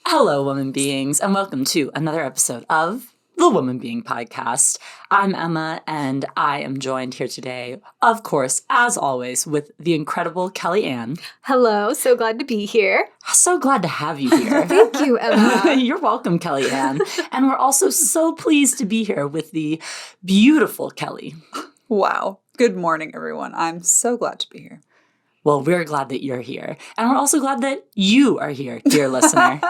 Hello, woman beings, and welcome to another episode of the Woman Being Podcast. I'm Emma, and I am joined here today, of course, as always, with the incredible Kelly Ann. Hello, so glad to be here. So glad to have you here. Thank you, Emma. You're welcome, Kelly Ann. And we're also so pleased to be here with the beautiful Kelly. Wow. Good morning, everyone. I'm so glad to be here. Well, we're glad that you're here. And we're also glad that you are here, dear listener.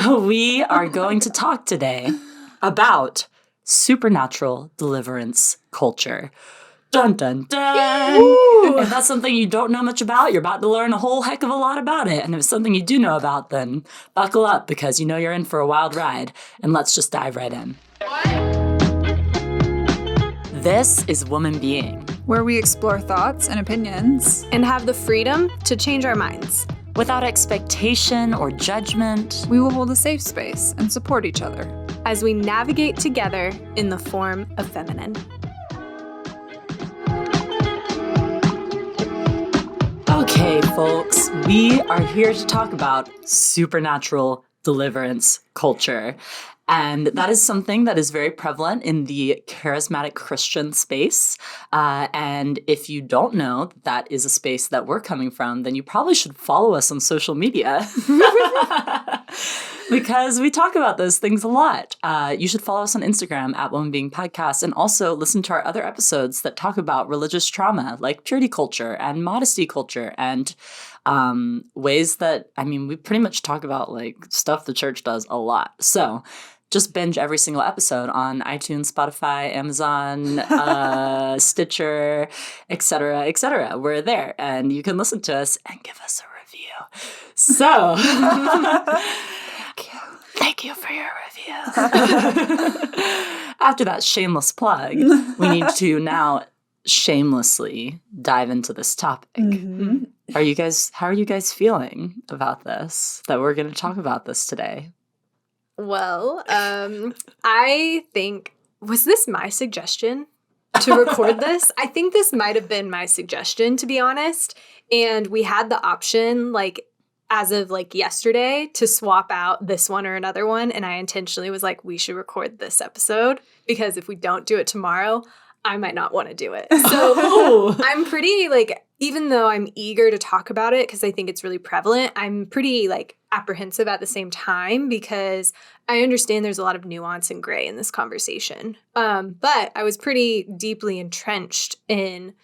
We are going to talk today about supernatural deliverance culture. Dun, dun, dun. If that's something you don't know much about, you're about to learn a whole heck of a lot about it. And if it's something you do know about, then buckle up because you know you're in for a wild ride. And let's just dive right in. This is Woman Being, where we explore thoughts and opinions and have the freedom to change our minds. without expectation or judgment. We will hold a safe space and support each other as we navigate together in the form of feminine. Okay, folks, we are here to talk about supernatural deliverance culture. And that is something that is very prevalent in the charismatic Christian space. And if you don't know that is a space that we're coming from, then you probably should follow us on social media because we talk about those things a lot. You should follow us on Instagram at Woman Being Podcast and also listen to our other episodes that talk about religious trauma like purity culture and modesty culture and ways that, we pretty much talk about like stuff the church does a lot. So just binge every single episode on iTunes, Spotify, Amazon, Stitcher, etc., etc. We're there, and you can listen to us and give us a review. So, thank you for your review. After that shameless plug, we need to now shamelessly dive into this topic. Mm-hmm. How are you guys feeling about this? That we're going to talk about this today. Well, I think, was this my suggestion to record this? I think this might have been my suggestion, to be honest. And we had the option, as of yesterday, to swap out this one or another one. And I intentionally was like, we should record this episode because if we don't do it tomorrow, I might not want to do it. So I'm pretty, even though I'm eager to talk about it because I think it's really prevalent, I'm pretty, apprehensive at the same time because I understand there's a lot of nuance and gray in this conversation. But I was pretty deeply entrenched in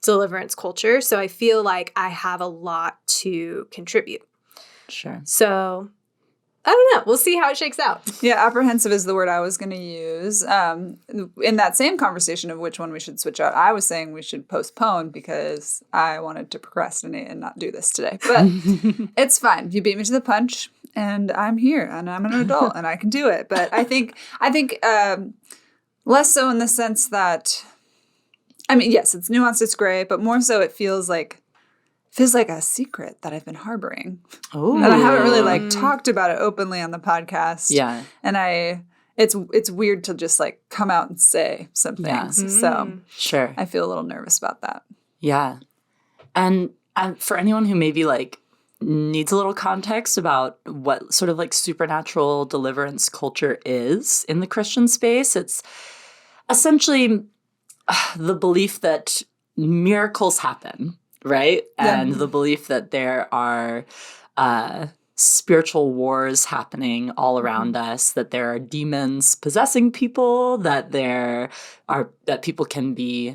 deliverance culture, so I feel like I have a lot to contribute. Sure. So I don't know. We'll see how it shakes out. Yeah, apprehensive is the word I was going to use. In that same conversation of which one we should switch out, I was saying we should postpone because I wanted to procrastinate and not do this today. But it's fine. You beat me to the punch, and I'm here, and I'm an adult, and I can do it. But I think less so in the sense that, yes, it's nuanced, it's gray, but more so it feels like a secret that I've been harboring. Ooh. And I haven't really talked about it openly on the podcast. Yeah. And it's weird to just come out and say some things. Yeah. So Sure. I feel a little nervous about that. Yeah. And for anyone who maybe needs a little context about what sort of supernatural deliverance culture is in the Christian space, it's essentially the belief that miracles happen. Right? Yeah. And the belief that there are spiritual wars happening all around us, that there are demons possessing people, that people can be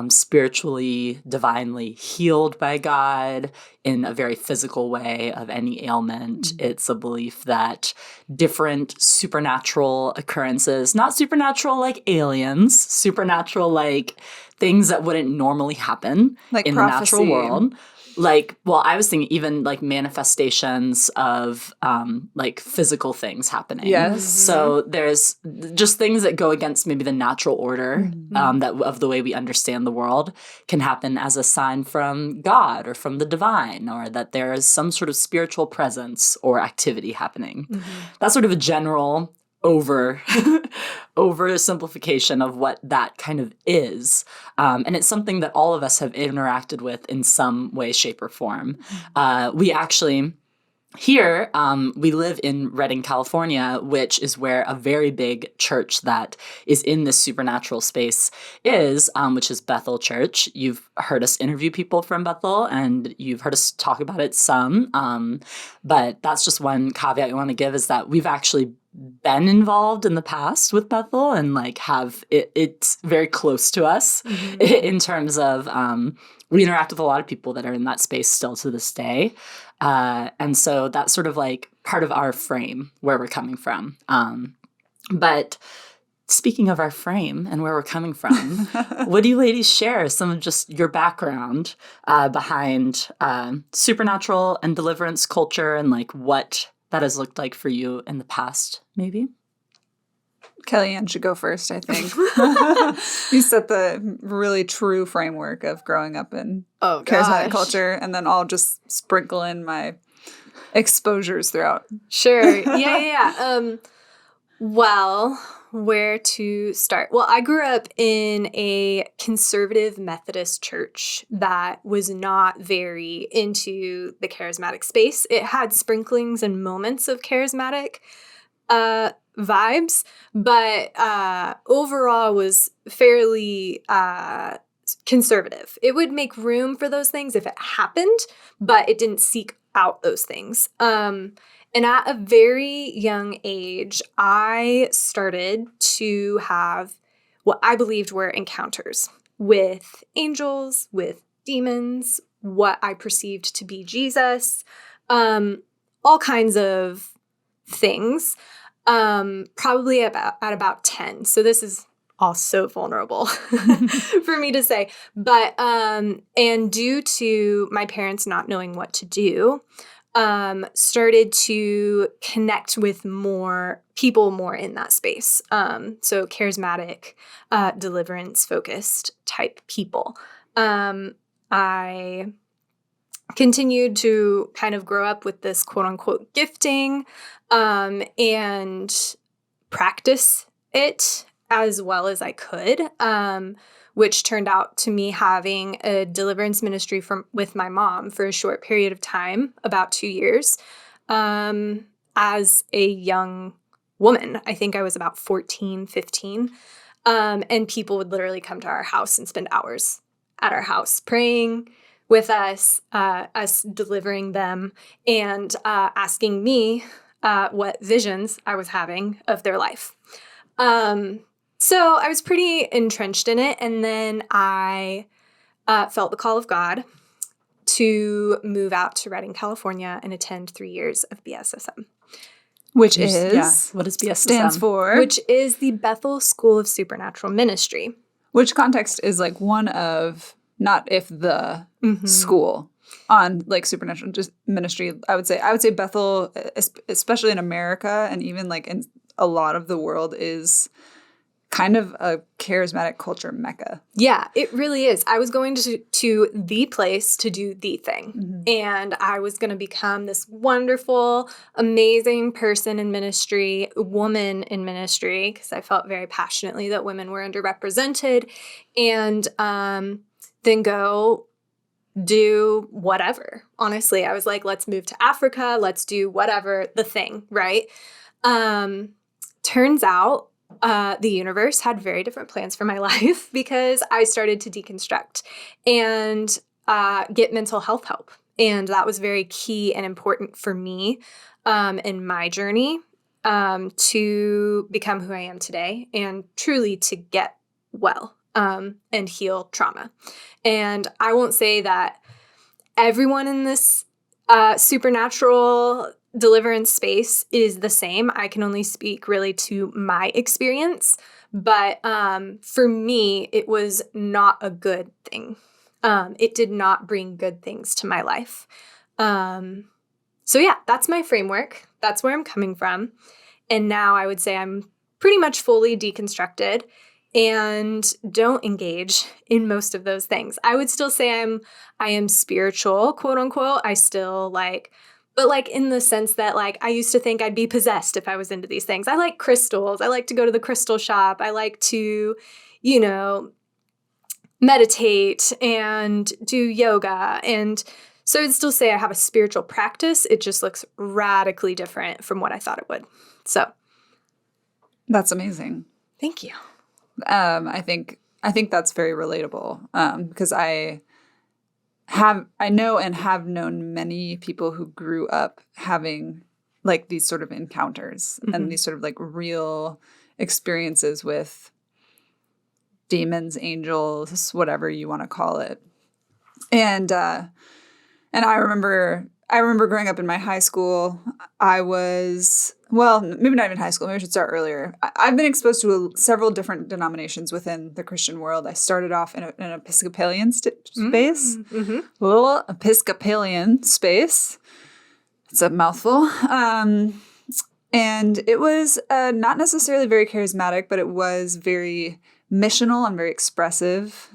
spiritually, divinely healed by God in a very physical way of any ailment. Mm-hmm. It's a belief that different supernatural occurrences, not supernatural like aliens, supernatural like things that wouldn't normally happen in prophecy. The natural world. I was thinking even manifestations of physical things happening. Yes. So there's just things that go against maybe the natural order that of the way we understand the world can happen as a sign from God or from the divine, or that there is some sort of spiritual presence or activity happening. Mm-hmm. That's sort of a general oversimplification of what that kind of is. And it's something that all of us have interacted with in some way, shape, or form. We actually here, we live in Redding, California, which is where a very big church that is in this supernatural space is, which is Bethel Church. You've heard us interview people from Bethel, and you've heard us talk about it some. But that's just one caveat I want to give, is that we've actually been involved in the past with Bethel and like have it's very close to us in terms of we interact with a lot of people that are in that space still to this day. And so that's sort of like part of our frame where we're coming from. But speaking of our frame and where we're coming from, what do you ladies share some of just your background behind supernatural and deliverance culture and like what that has looked like for you in the past, maybe? Kellyanne should go first, I think. You set the really true framework of growing up in charismatic culture, and then I'll just sprinkle in my exposures throughout. Sure. Yeah. Well, where to start? Well, I grew up in a conservative Methodist church that was not very into the charismatic space. It had sprinklings and moments of charismatic vibes, but overall was fairly conservative. It would make room for those things if it happened, but it didn't seek out those things. And at a very young age, I started to have what I believed were encounters with angels, with demons, what I perceived to be Jesus, all kinds of things, probably at about 10. So this is all so vulnerable for me to say. But, and due to my parents not knowing what to do, started to connect with more people more in that space. So charismatic, deliverance-focused type people. I continued to kind of grow up with this quote-unquote gifting and practice it as well as I could, which turned out to me having a deliverance ministry with my mom for a short period of time, about 2 years, as a young woman. I think I was about 14, 15. And people would literally come to our house and spend hours at our house praying with us, us delivering them, and asking me what visions I was having of their life. So I was pretty entrenched in it, and then I felt the call of God to move out to Redding, California, and attend 3 years of BSSM. Which is? What does BSSM stands for? Which is the Bethel School of Supernatural Ministry. Which context is like one of, not if the school on like supernatural ministry. I would say Bethel, especially in America and even like in a lot of the world, is kind of a charismatic culture mecca. Yeah, it really is. I was going to the place to do the thing. And I was going to become this wonderful, amazing person in ministry, woman in ministry, because I felt very passionately that women were underrepresented, and then go do whatever. Honestly, I was like, let's move to Africa. Let's do whatever, the thing, right? Turns out, the universe had very different plans for my life because I started to deconstruct and get mental health help. And that was very key and important for me in my journey to become who I am today and truly to get well and heal trauma. And I won't say that everyone in this supernatural deliverance space is the same. I can only speak really to my experience, but for me, it was not a good thing. It did not bring good things to my life. So yeah, that's my framework. That's where I'm coming from. And now I would say I'm pretty much fully deconstructed and don't engage in most of those things. I would still say I am spiritual, quote unquote. I still but like in the sense that like I used to think I'd be possessed if I was into these things. I like crystals. I like to go to the crystal shop. I like to, meditate and do yoga and So I'd still say I have a spiritual practice. It just looks radically different from what I thought it would. So That's amazing. thank you. I think that's very relatable because I know and have known many people who grew up having like these sort of encounters and these sort of like real experiences with demons, angels, whatever you want to call it. And I remember growing up in my high school. I was, well, maybe not even high school. Maybe I should start earlier. I've been exposed to several different denominations within the Christian world. I started off in an Episcopalian space, little Episcopalian space. It's a mouthful. And it was not necessarily very charismatic, but it was very missional and very expressive.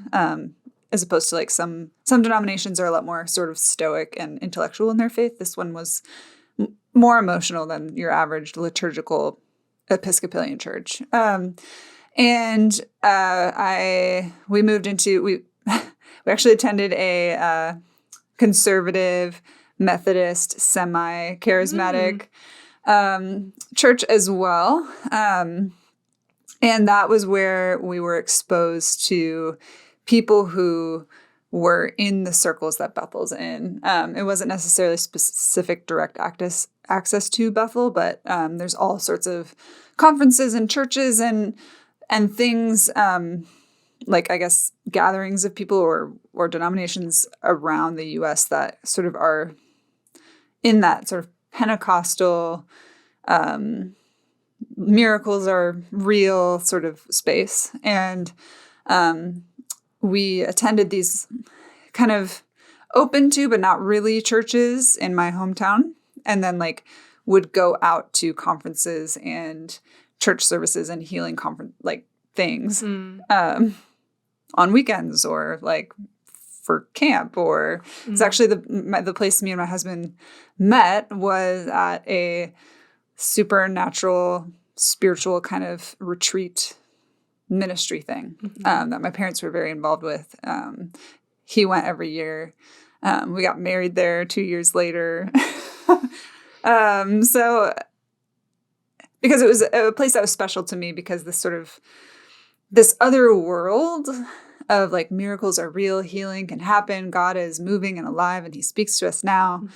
As opposed to like some denominations are a lot more sort of stoic and intellectual in their faith. This one was more emotional than your average liturgical Episcopalian church. We moved into, we actually attended a conservative Methodist semi-charismatic church as well. And that was where we were exposed to people who were in the circles that Bethel's in. It wasn't necessarily specific direct access to Bethel, but there's all sorts of conferences and churches and things like, I guess, gatherings of people or denominations around the U.S. that sort of are in that sort of Pentecostal miracles are real sort of space. And we attended these kind of open to, but not really churches in my hometown. And then like would go out to conferences and church services and healing conference, like things, on weekends or like for camp or it's actually the place me and my husband met was at a supernatural spiritual kind of retreat ministry thing that my parents were very involved with. He went every year. We got married there 2 years later. So because it was a place that was special to me because this other world of like miracles are real, healing can happen, God is moving and alive and he speaks to us now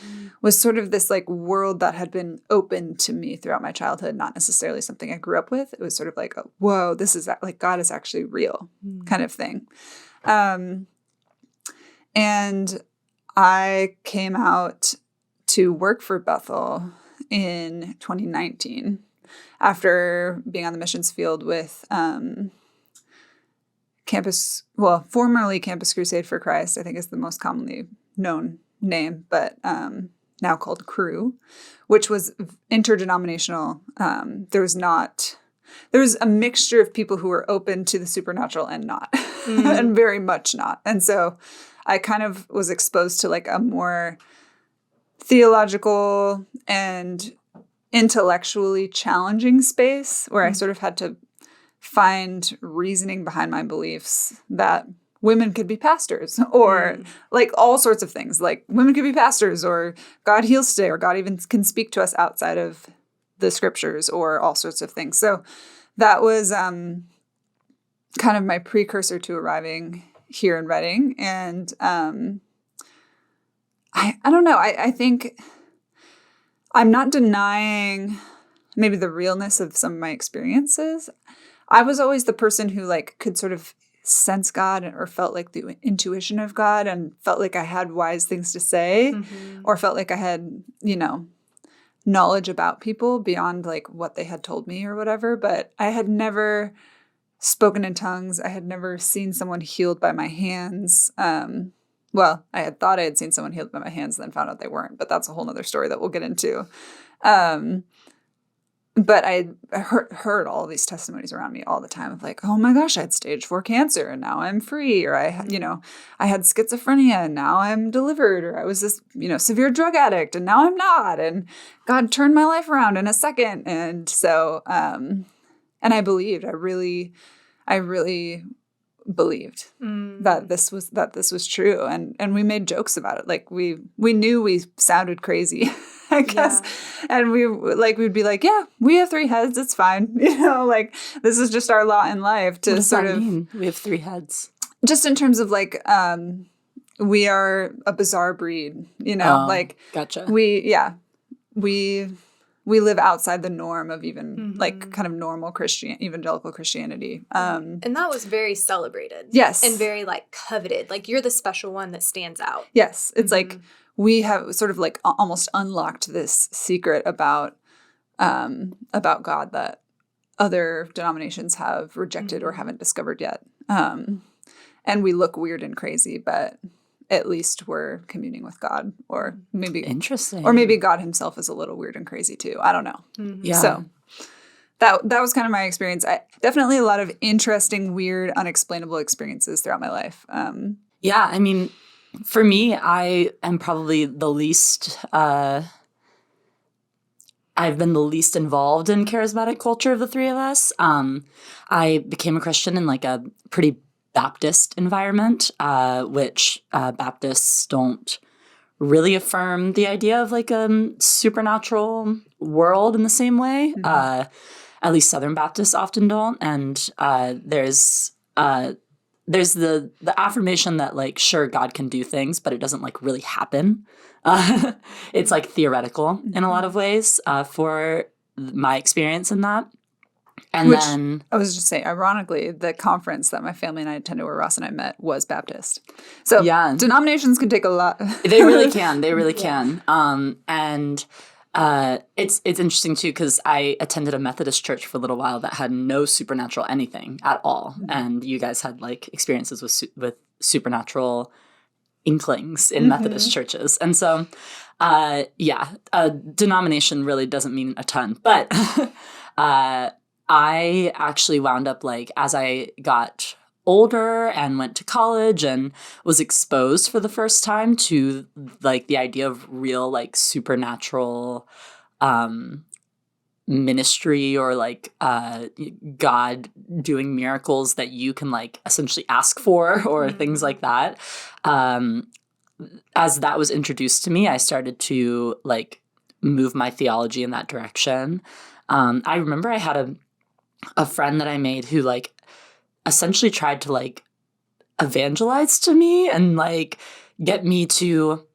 was sort of this like world that had been open to me throughout my childhood, not necessarily something I grew up with. It was sort of like, whoa, this is like God is actually real kind of thing. And I came out to work for Bethel in 2019 after being on the missions field with formerly Campus Crusade for Christ, I think is the most commonly known name, but now called Cru, which was interdenominational. There was a mixture of people who were open to the supernatural and not, and very much not. And so I kind of was exposed to like a more theological and intellectually challenging space where I sort of had to find reasoning behind my beliefs that women could be pastors or like all sorts of things like women could be pastors or God heals today or God even can speak to us outside of the scriptures or all sorts of things. So that was kind of my precursor to arriving here in Reading. And I don't know. I think I'm not denying maybe the realness of some of my experiences. I was always the person who like could sort of sense God or felt like the intuition of God and felt like I had wise things to say or felt like I had, knowledge about people beyond like what they had told me or whatever. But I had never spoken in tongues. I had never seen someone healed by my hands. Well, I had thought I had seen someone healed by my hands and then found out they weren't, but that's a whole nother story that we'll get into. But I heard all these testimonies around me all the time of like, oh my gosh, I had stage 4 cancer and now I'm free. Or I had schizophrenia and now I'm delivered. Or I was this, severe drug addict and now I'm not. And God turned my life around in a second. And so, and I believed, I really believed that this was true, and we made jokes about it. Like we knew we sounded crazy, I guess, and we'd be like, yeah, we have 3 heads, it's fine, like this is just our lot in life. To what does sort that of mean? We have 3 heads. Just in terms of like we are a bizarre breed, like Gotcha. We live outside the norm of even like kind of normal evangelical Christianity. And that was very celebrated. Yes. And very like coveted. Like you're the special one that stands out. Yes. It's like we have sort of like almost unlocked this secret about God that other denominations have rejected or haven't discovered yet. And we look weird and crazy, but at least we're communing with God, or maybe interesting, or maybe God himself is a little weird and crazy too. I don't know. Yeah. So that was kind of my experience. Definitely a lot of interesting, weird, unexplainable experiences throughout my life. Yeah, I mean, for me, I am probably the least. I've been the least involved in charismatic culture of the 3 of us. I became a Christian in like a pretty Baptist environment, which Baptists don't really affirm the idea of like a supernatural world in the same way. At least Southern Baptists often don't. And there's the affirmation that like, sure, God can do things, but it doesn't like really happen. It's like theoretical in a lot of ways for my experience in that. And Which, then I was just saying, ironically, the conference that my family and I attended where Ross and I met was Baptist. So denominations can take a lot. They really can. They really can. And it's interesting too, because I attended a Methodist church for a little while that had no supernatural anything at all. And you guys had like experiences with supernatural inklings in Methodist churches. And so, a denomination really doesn't mean a ton. But I actually wound up like, as I got older and went to college and was exposed for the first time to like the idea of real like supernatural ministry, or like God doing miracles that you can like essentially ask for, or things like that. As that was introduced to me, I started to like move my theology in that direction. I remember I had a friend that I made who like essentially tried to like evangelize to me and like get me to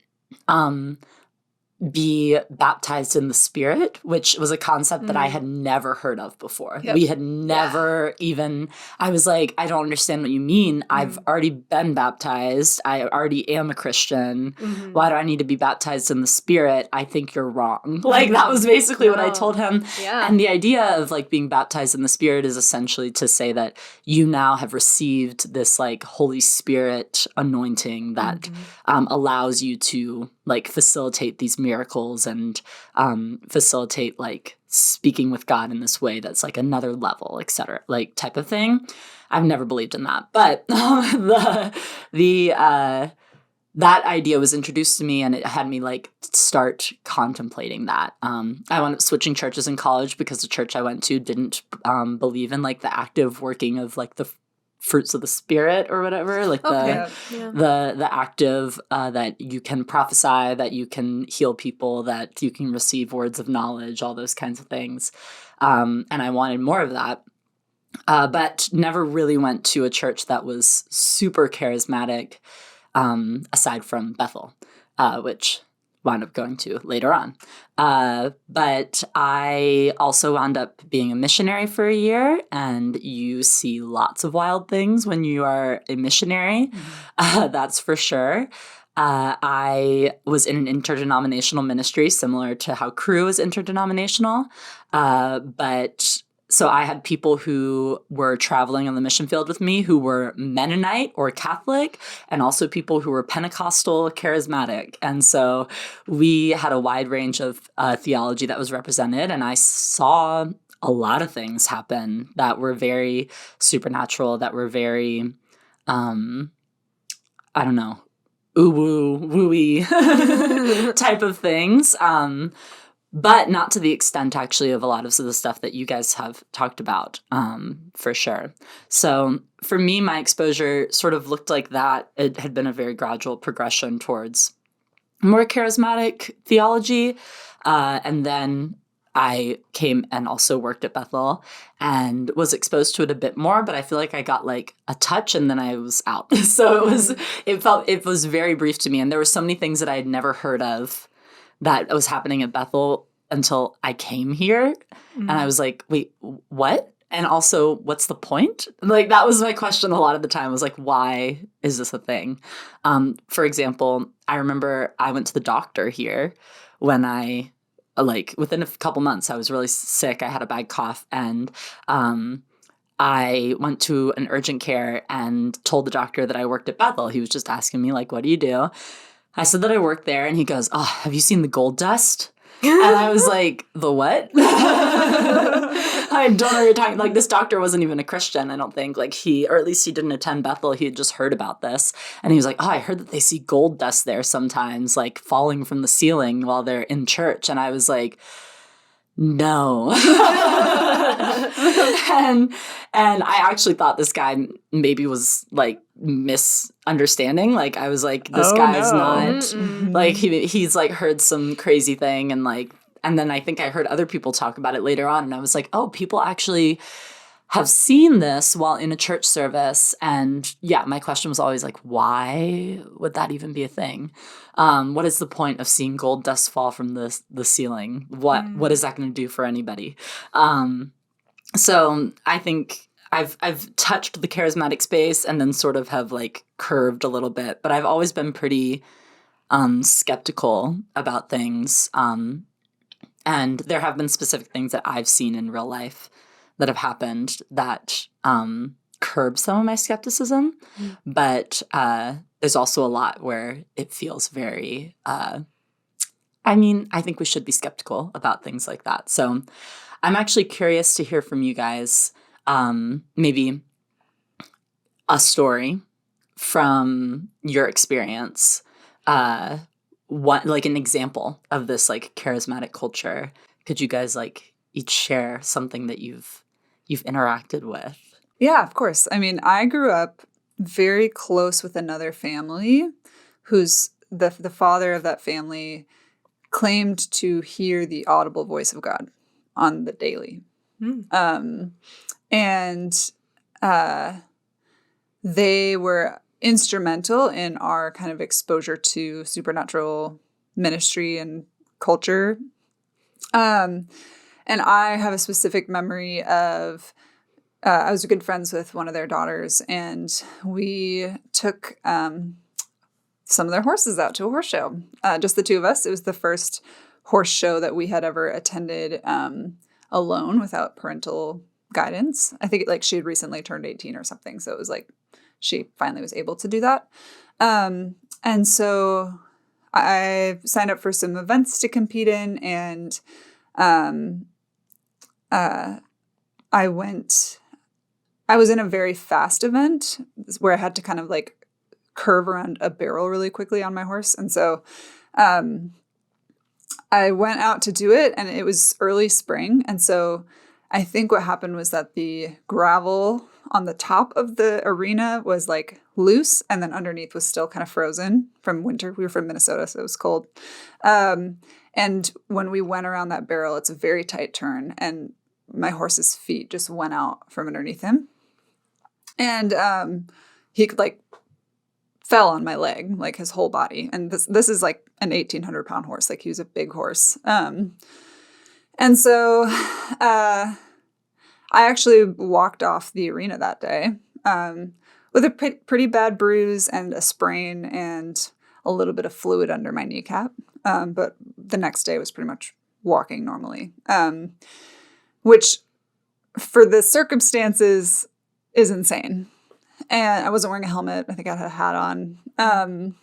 be baptized in the Spirit, which was a concept that I had never heard of before. We had never even, I was like, I don't understand what you mean. I've already been baptized. I already am a Christian. Why do I need to be baptized in the Spirit? I think you're wrong. Like that was basically what I told him. Yeah. And the idea of like being baptized in the Spirit is essentially to say that you now have received this like Holy Spirit anointing that allows you to like facilitate these miracles and facilitate like speaking with God in this way that's like another level, etc., like type of thing. I've never believed in that, but that idea was introduced to me, and it had me like start contemplating that. I wound up switching churches in college because the church I went to didn't believe in like the active working of like the fruits of the Spirit or whatever, like the active that you can prophesy, that you can heal people, that you can receive words of knowledge, all those kinds of things. And I wanted more of that, but never really went to a church that was super charismatic, aside from Bethel, which wound up going to later on. But I also wound up being a missionary for a year, and you see lots of wild things when you are a missionary. That's for sure. I was in an interdenominational ministry, similar to how Crew is interdenominational. So I had people who were traveling on the mission field with me who were Mennonite or Catholic, and also people who were Pentecostal, charismatic. And so we had a wide range of theology that was represented, and I saw a lot of things happen that were very supernatural, that were very, I don't know, woo-woo, wooey type of things. but not to the extent actually of a lot of the stuff that you guys have talked about, for sure. So for me, my exposure sort of looked like that. It had been a very gradual progression towards more charismatic theology. And then I came and also worked at Bethel and was exposed to it a bit more, but I feel like I got like a touch and then I was out. So it was very brief to me. And there were so many things that I had never heard of that was happening at Bethel until I came here. And I was like, wait, what? And also, what's the point? Like, that was my question a lot of the time, was like, why is this a thing? For example, I remember I went to the doctor here when I, like, within a couple months, I was really sick. I had a bad cough. And I went to an urgent care and told the doctor that I worked at Bethel. He was just asking me, like, what do you do? I said that I worked there. And he goes, oh, have you seen the gold dust? And I was like, the what? I don't know what you're talking. Like, this doctor wasn't even a Christian, I don't think. Like, or at least he didn't attend Bethel. He had just heard about this. And he was like, oh, I heard that they see gold dust there sometimes, like falling from the ceiling while they're in church. And I was like, no. and I actually thought this guy maybe was like misunderstanding. Like, I was like, this guy's not like, he's like heard some crazy thing. And like, and then I think I heard other people talk about it later on. And I was like, oh, people actually have seen this while in a church service. And yeah, my question was always like, why would that even be a thing? What is the point of seeing gold dust fall from the ceiling? What is that going to do for anybody? So I think I've touched the charismatic space and then sort of have like curved a little bit, but I've always been pretty skeptical about things. And there have been specific things that I've seen in real life that have happened that curb some of my skepticism. But there's also a lot where it feels very, I think we should be skeptical about things like that. So I'm actually curious to hear from you guys, maybe a story from your experience, like an example of this like charismatic culture. Could you guys like each share something that you've interacted with? Yeah, of course. I mean, I grew up very close with another family who's the father of that family claimed to hear the audible voice of God on the daily. And they were instrumental in our kind of exposure to supernatural ministry and culture. And I have a specific memory of, I was good friends with one of their daughters, and we took some of their horses out to a horse show. Just the two of us. It was the first horse show that we had ever attended alone without parental guidance. I think like she had recently turned 18 or something. So it was like she finally was able to do that. And so I signed up for some events to compete in, and I was in a very fast event where I had to kind of like curve around a barrel really quickly on my horse. And so I went out to do it, and it was early spring. And so I think what happened was that the gravel on the top of the arena was like loose, and then underneath was still kind of frozen from winter. We were from Minnesota, so it was cold. And when we went around that barrel, it's a very tight turn, and my horse's feet just went out from underneath him. And he like fell on my leg, like his whole body. And this is like an 1,800-pound horse. Like, he was a big horse. And so I actually walked off the arena that day with a pretty bad bruise and a sprain and a little bit of fluid under my kneecap. But the next day was pretty much walking normally, which for the circumstances is insane. And I wasn't wearing a helmet. I think I had a hat on. The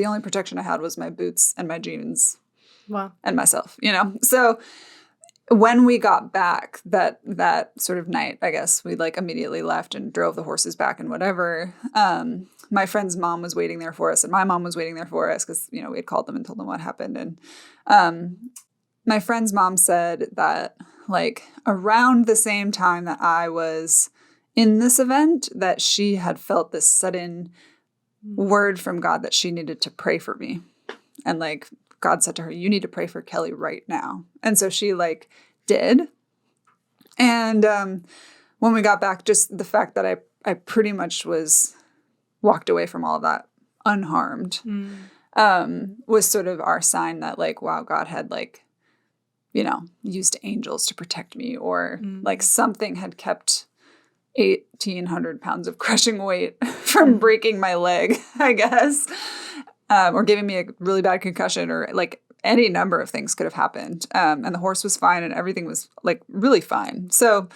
only protection I had was my boots and my jeans. Wow. And myself, So when we got back that sort of night, I guess, we like immediately left and drove the horses back and whatever. My friend's mom was waiting there for us, and my mom was waiting there for us because, we had called them and told them what happened. And my friend's mom said that like around the same time that I was in this event, that she had felt this sudden word from God that she needed to pray for me. And like God said to her, you need to pray for Kelly right now. And so she like did. And when we got back, just the fact that I pretty much walked away from all of that unharmed was sort of our sign that like, wow, God had like, you know, used angels to protect me, or like something had kept 1,800 pounds of crushing weight from breaking my leg, I guess, or giving me a really bad concussion, or like any number of things could have happened. And the horse was fine and everything was like really fine. So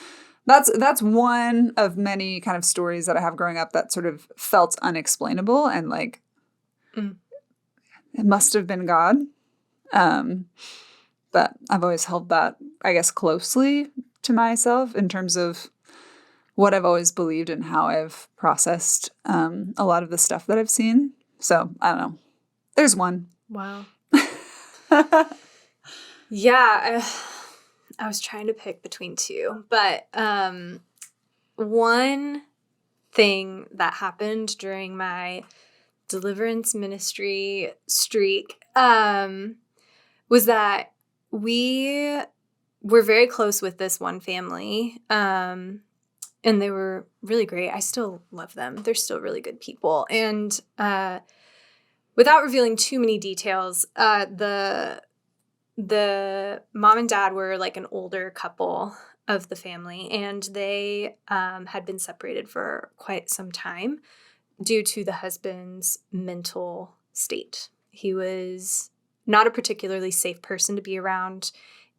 that's one of many kind of stories that I have growing up that sort of felt unexplainable and like it must have been God. But I've always held that, I guess, closely to myself in terms of what I've always believed and how I've processed a lot of the stuff that I've seen. So I don't know. There's one. Wow. Yeah, I was trying to pick between two, but one thing that happened during my deliverance ministry streak was that we were very close with this one family, and they were really great. I still love them. They're still really good people. And without revealing too many details, the mom and dad were like an older couple of the family, and they had been separated for quite some time due to the husband's mental state. He was not a particularly safe person to be around,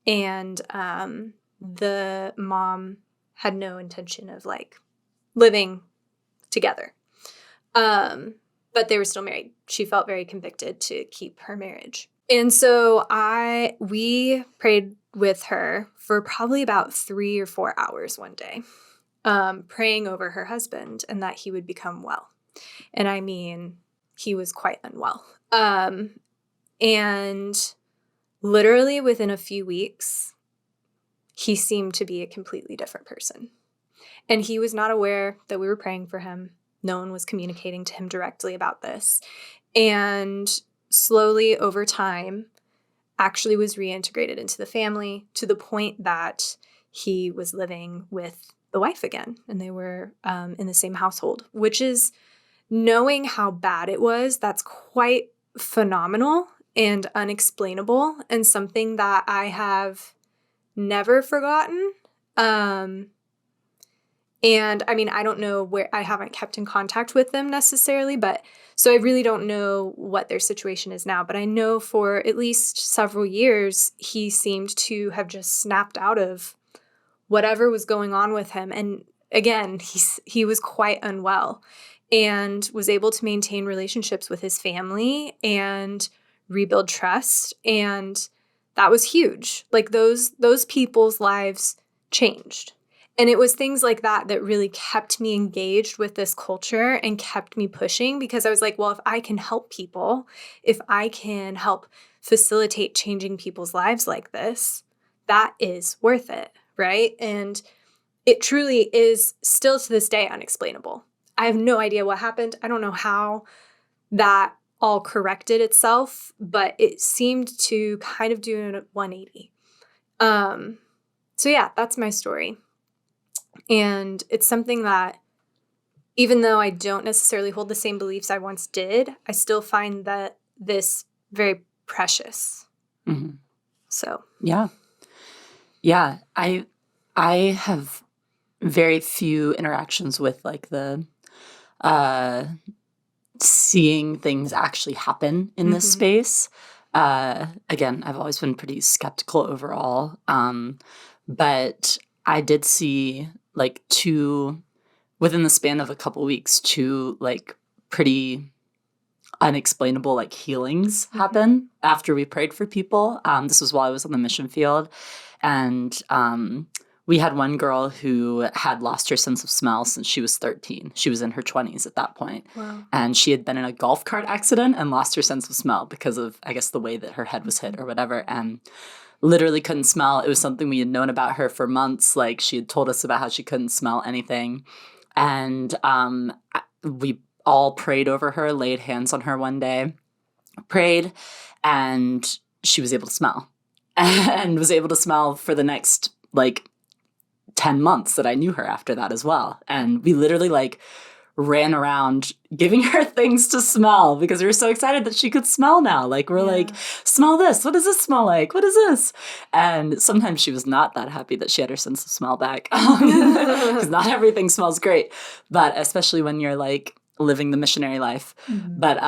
and the mom had no intention of like living together. But they were still married. She felt very convicted to keep her marriage. And so we prayed with her for probably about 3 or 4 hours one day, praying over her husband and that he would become well. And I mean, he was quite unwell. And literally within a few weeks, he seemed to be a completely different person. And he was not aware that we were praying for him. No one was communicating to him directly about this. And slowly over time, actually was reintegrated into the family to the point that he was living with the wife again. And they were in the same household, which is, knowing how bad it was, that's quite phenomenal and unexplainable, and something that I have never forgotten. And I mean, I don't know where, I haven't kept in contact with them necessarily, but so I really don't know what their situation is now. But I know for at least several years, he seemed to have just snapped out of whatever was going on with him. And again, he was quite unwell and was able to maintain relationships with his family and rebuild trust. And that was huge. Like those people's lives changed. And it was things like that that really kept me engaged with this culture and kept me pushing, because I was like, well, if I can help people, if I can help facilitate changing people's lives like this, that is worth it, right? And it truly is still to this day unexplainable. I have no idea what happened. I don't know how that all corrected itself, but it seemed to kind of do a 180. So yeah, that's my story. And it's something that, even though I don't necessarily hold the same beliefs I once did, I still find that this very precious. Mm-hmm. So. Yeah. Yeah. I have very few interactions with like the seeing things actually happen in this space. Again, I've always been pretty skeptical overall. But I did see like within the span of a couple weeks, two like pretty unexplainable like healings happen after we prayed for people. This was while I was on the mission field. And we had one girl who had lost her sense of smell since she was 13. She was in her 20s at that point. Wow. And she had been in a golf cart accident and lost her sense of smell because of, I guess, the way that her head was hit or whatever. And literally couldn't smell. It was something we had known about her for months. Like, she had told us about how she couldn't smell anything. And we all prayed over her, laid hands on her one day, prayed, and she was able to smell. And was able to smell for the next, like, 10 months that I knew her after that as well. And we literally, like, ran around giving her things to smell because we were so excited that she could smell now. Like, we're like, smell this. What does this smell like? What is this? And sometimes she was not that happy that she had her sense of smell back because not everything smells great. But especially when you're, like, living the missionary life. Mm-hmm. But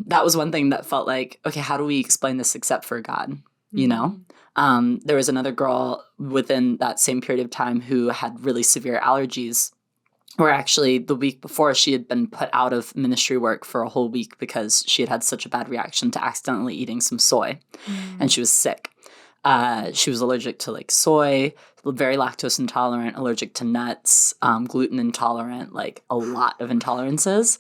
that was one thing that felt like, okay, how do we explain this except for God? Mm-hmm. You know? There was another girl within that same period of time who had really severe allergies, where actually the week before she had been put out of ministry work for a whole week because she had had such a bad reaction to accidentally eating some soy. And she was sick. She was allergic to, like, soy, very lactose intolerant, allergic to nuts, gluten intolerant, like a lot of intolerances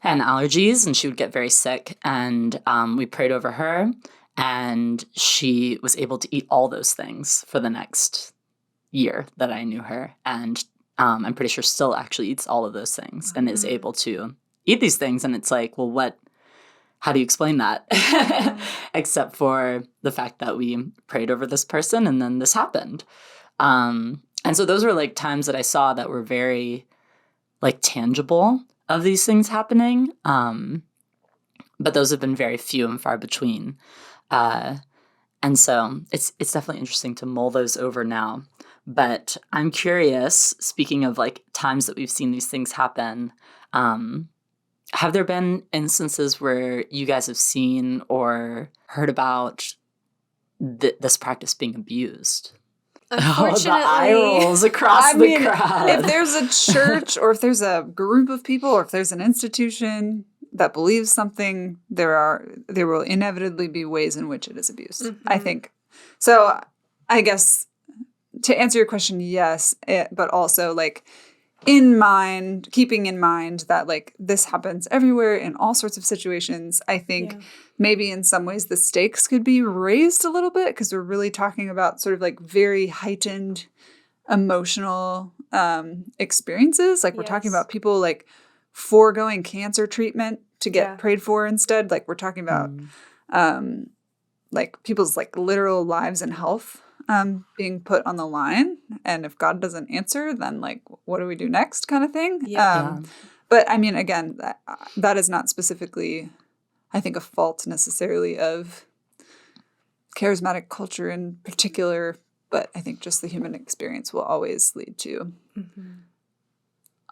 and allergies. And she would get very sick. And we prayed over her. And she was able to eat all those things for the next year that I knew her. And I'm pretty sure still actually eats all of those things and is able to eat these things. And it's like, well, how do you explain that? Except for the fact that we prayed over this person and then this happened. And so those were, like, times that I saw that were very, like, tangible of these things happening. But those have been very few and far between. And so it's definitely interesting to mull those over now. But I'm curious, speaking of, like, times that we've seen these things happen, have there been instances where you guys have seen or heard about this practice being abused? Unfortunately, the eye rolls across the crowd. If there's a church or if there's a group of people or if there's an institution that believes something, there will inevitably be ways in which it is abused, I think. So I guess to answer your question, yes, but also, like, keeping in mind that, like, this happens everywhere in all sorts of situations. I think maybe in some ways the stakes could be raised a little bit because we're really talking about sort of, like, very heightened emotional experiences. Like, we're talking about people, like, foregoing cancer treatment to get prayed for instead. Like, we're talking about like, people's, like, literal lives and health being put on the line. And if God doesn't answer, then, like, what do we do next, kind of thing? But I mean, again, that is not specifically, I think, a fault necessarily of charismatic culture in particular, but I think just the human experience will always lead to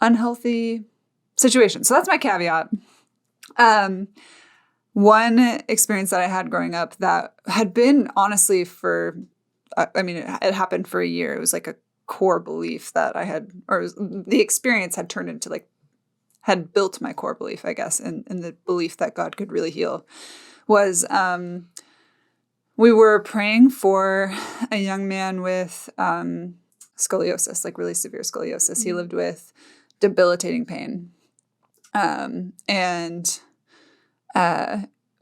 unhealthy situations. So that's my caveat. One experience that I had growing up that had been honestly it happened for a year. It was like a core belief that I had, the experience had turned into, like, had built my core belief, I guess, in the belief that God could really heal, was we were praying for a young man with scoliosis, like really severe scoliosis. He lived with debilitating pain.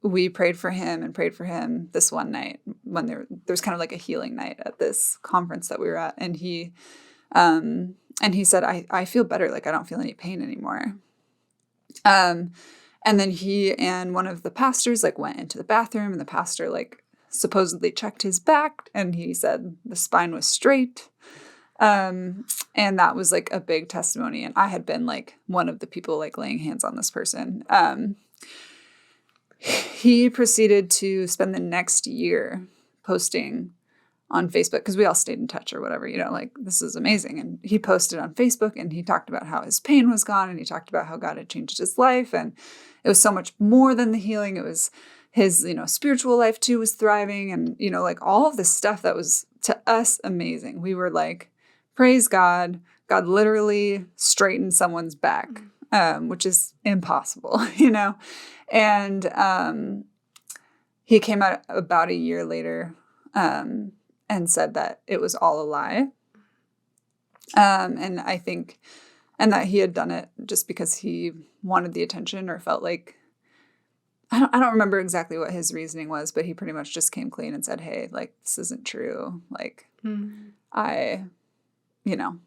We prayed for him this one night when there was kind of like a healing night at this conference that we were at. And he said, I feel better. Like, I don't feel any pain anymore. And then he and one of the pastors, like, went into the bathroom, and the pastor, like, supposedly checked his back, and he said the spine was straight. And that was, like, a big testimony. And I had been, like, one of the people, like, laying hands on this person. He proceeded to spend the next year posting on Facebook, because we all stayed in touch or whatever, like, this is amazing. And he posted on Facebook, and he talked about how his pain was gone, and he talked about how God had changed his life. And it was so much more than the healing. It was his, spiritual life too was thriving, and, like, all of this stuff that was, to us, amazing. We were like, praise God. God literally straightened someone's back, which is impossible, And he came out about a year later and said that it was all a lie. And I think, and that he had done it just because he wanted the attention or felt like I don't remember exactly what his reasoning was, but he pretty much just came clean and said, hey, like, this isn't true. Like, I, you know,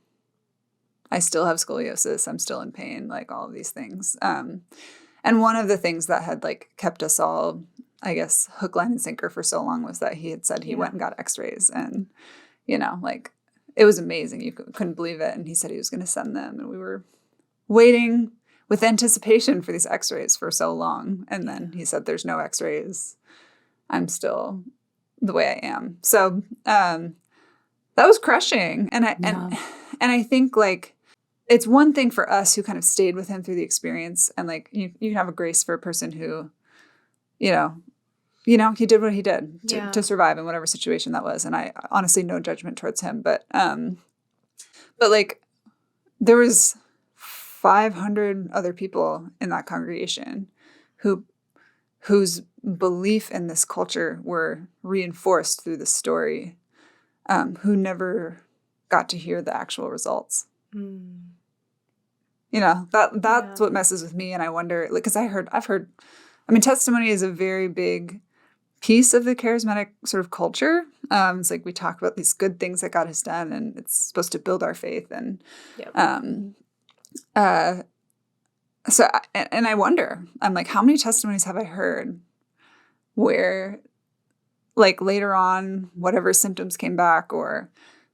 I still have scoliosis. I'm still in pain, like all of these things. And one of the things that had like kept us all, I guess, hook, line, and sinker for so long was that he had said he went and got x-rays, and, you know, like, it was amazing. You couldn't believe it. And he said he was going to send them, and we were waiting with anticipation for these x-rays for so long. And then he said, there's no x-rays. I'm still the way I am. So that was crushing. And I think, like, it's one thing for us who kind of stayed with him through the experience, and like you have a grace for a person who, you know, he did what he did to survive in whatever situation that was. And I honestly, no judgment towards him, but like, there was 500 other people in that congregation whose belief in this culture were reinforced through the story, who never got to hear the actual results. You know, that's what messes with me. And I wonder, like, because I've heard, I mean, testimony is a very big piece of the charismatic sort of culture. It's like we talk about these good things that God has done, and it's supposed to build our faith. And so I wonder, I'm like, how many testimonies have I heard where, like, later on, whatever symptoms came back, or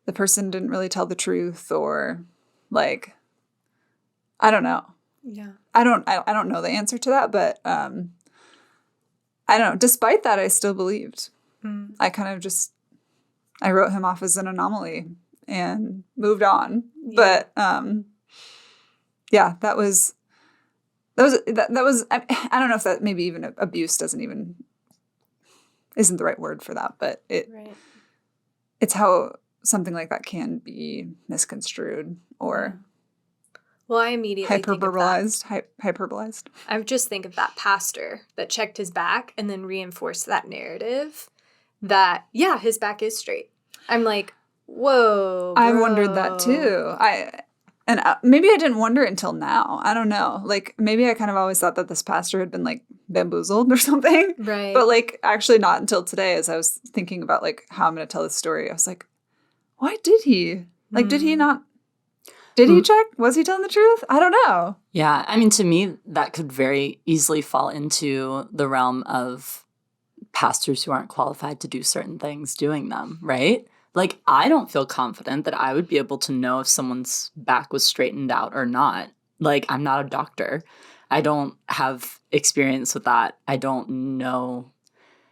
the person didn't really tell the truth, or like, I don't know. Yeah. I don't know the answer to that, but I don't know. Despite that, I still believed. I kind of just, I wrote him off as an anomaly and moved on. Yeah. But yeah, that was I don't know if that maybe even abuse isn't the right word for that, but it's how something like that can be misconstrued or well, I immediately hyperbolized. I just think of that pastor that checked his back and then reinforced that narrative that, yeah, his back is straight. I'm like, whoa, bro. I wondered that too. Maybe I didn't wonder until now. I don't know. Like, maybe I kind of always thought that this pastor had been, like, bamboozled or something. Right. But, like, actually not until today, as I was thinking about, like, how I'm going to tell this story. I was like, why did he? Like, did he not? Did he check? Was he telling the truth? I don't know. Yeah. I mean, to me, that could very easily fall into the realm of pastors who aren't qualified to do certain things doing them, right? Like, I don't feel confident that I would be able to know if someone's back was straightened out or not. Like, I'm not a doctor. I don't have experience with that. I don't know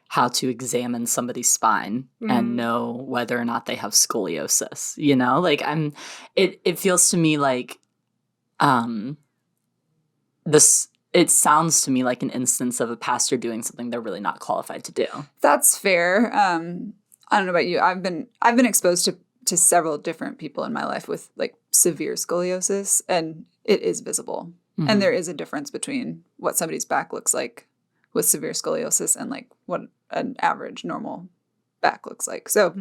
how to examine somebody's spine and know whether or not they have scoliosis, you know? Like, it feels to me like it sounds to me like an instance of a pastor doing something they're really not qualified to do. That's fair. I don't know about you. I've been exposed to several different people in my life with, like, severe scoliosis, and it is visible. Mm-hmm. And there is a difference between what somebody's back looks like with severe scoliosis and, like, what an average normal back looks like. So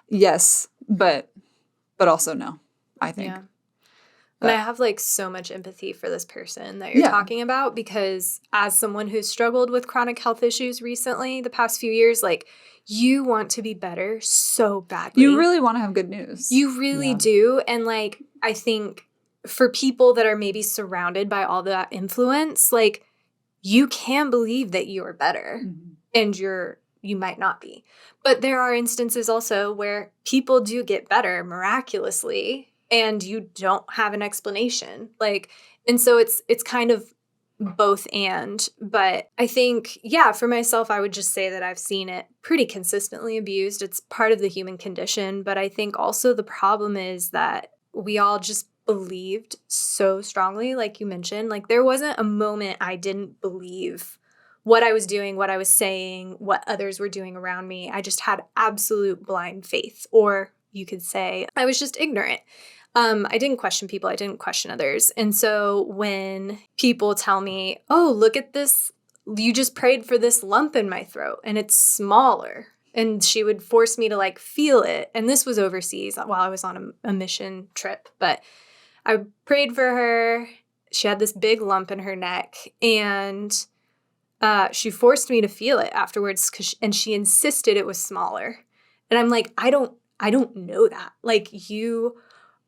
yes, but also no, I think. Yeah. And I have, like, so much empathy for this person that you're talking about, because as someone who's struggled with chronic health issues recently, the past few years, like, you want to be better so badly. You really want to have good news. You really do. And, like, I think for people that are maybe surrounded by all that influence, like, you can believe that you are better and you might not be. But there are instances also where people do get better miraculously and you don't have an explanation. Like, and so it's kind of both and. But I think, yeah, for myself, I would just say that I've seen it pretty consistently abused. It's part of the human condition. But I think also the problem is that we all just believed so strongly, like you mentioned. Like, there wasn't a moment I didn't believe what I was doing, what I was saying, what others were doing around me. I just had absolute blind faith, or you could say I was just ignorant. I didn't question people. I didn't question others. And so when people tell me, oh, look at this, you just prayed for this lump in my throat and it's smaller. And she would force me to, like, feel it. And this was overseas while I was on a mission trip. But I prayed for her. She had this big lump in her neck. And she forced me to feel it afterwards, and she insisted it was smaller. And I'm like, I don't know that. Like, you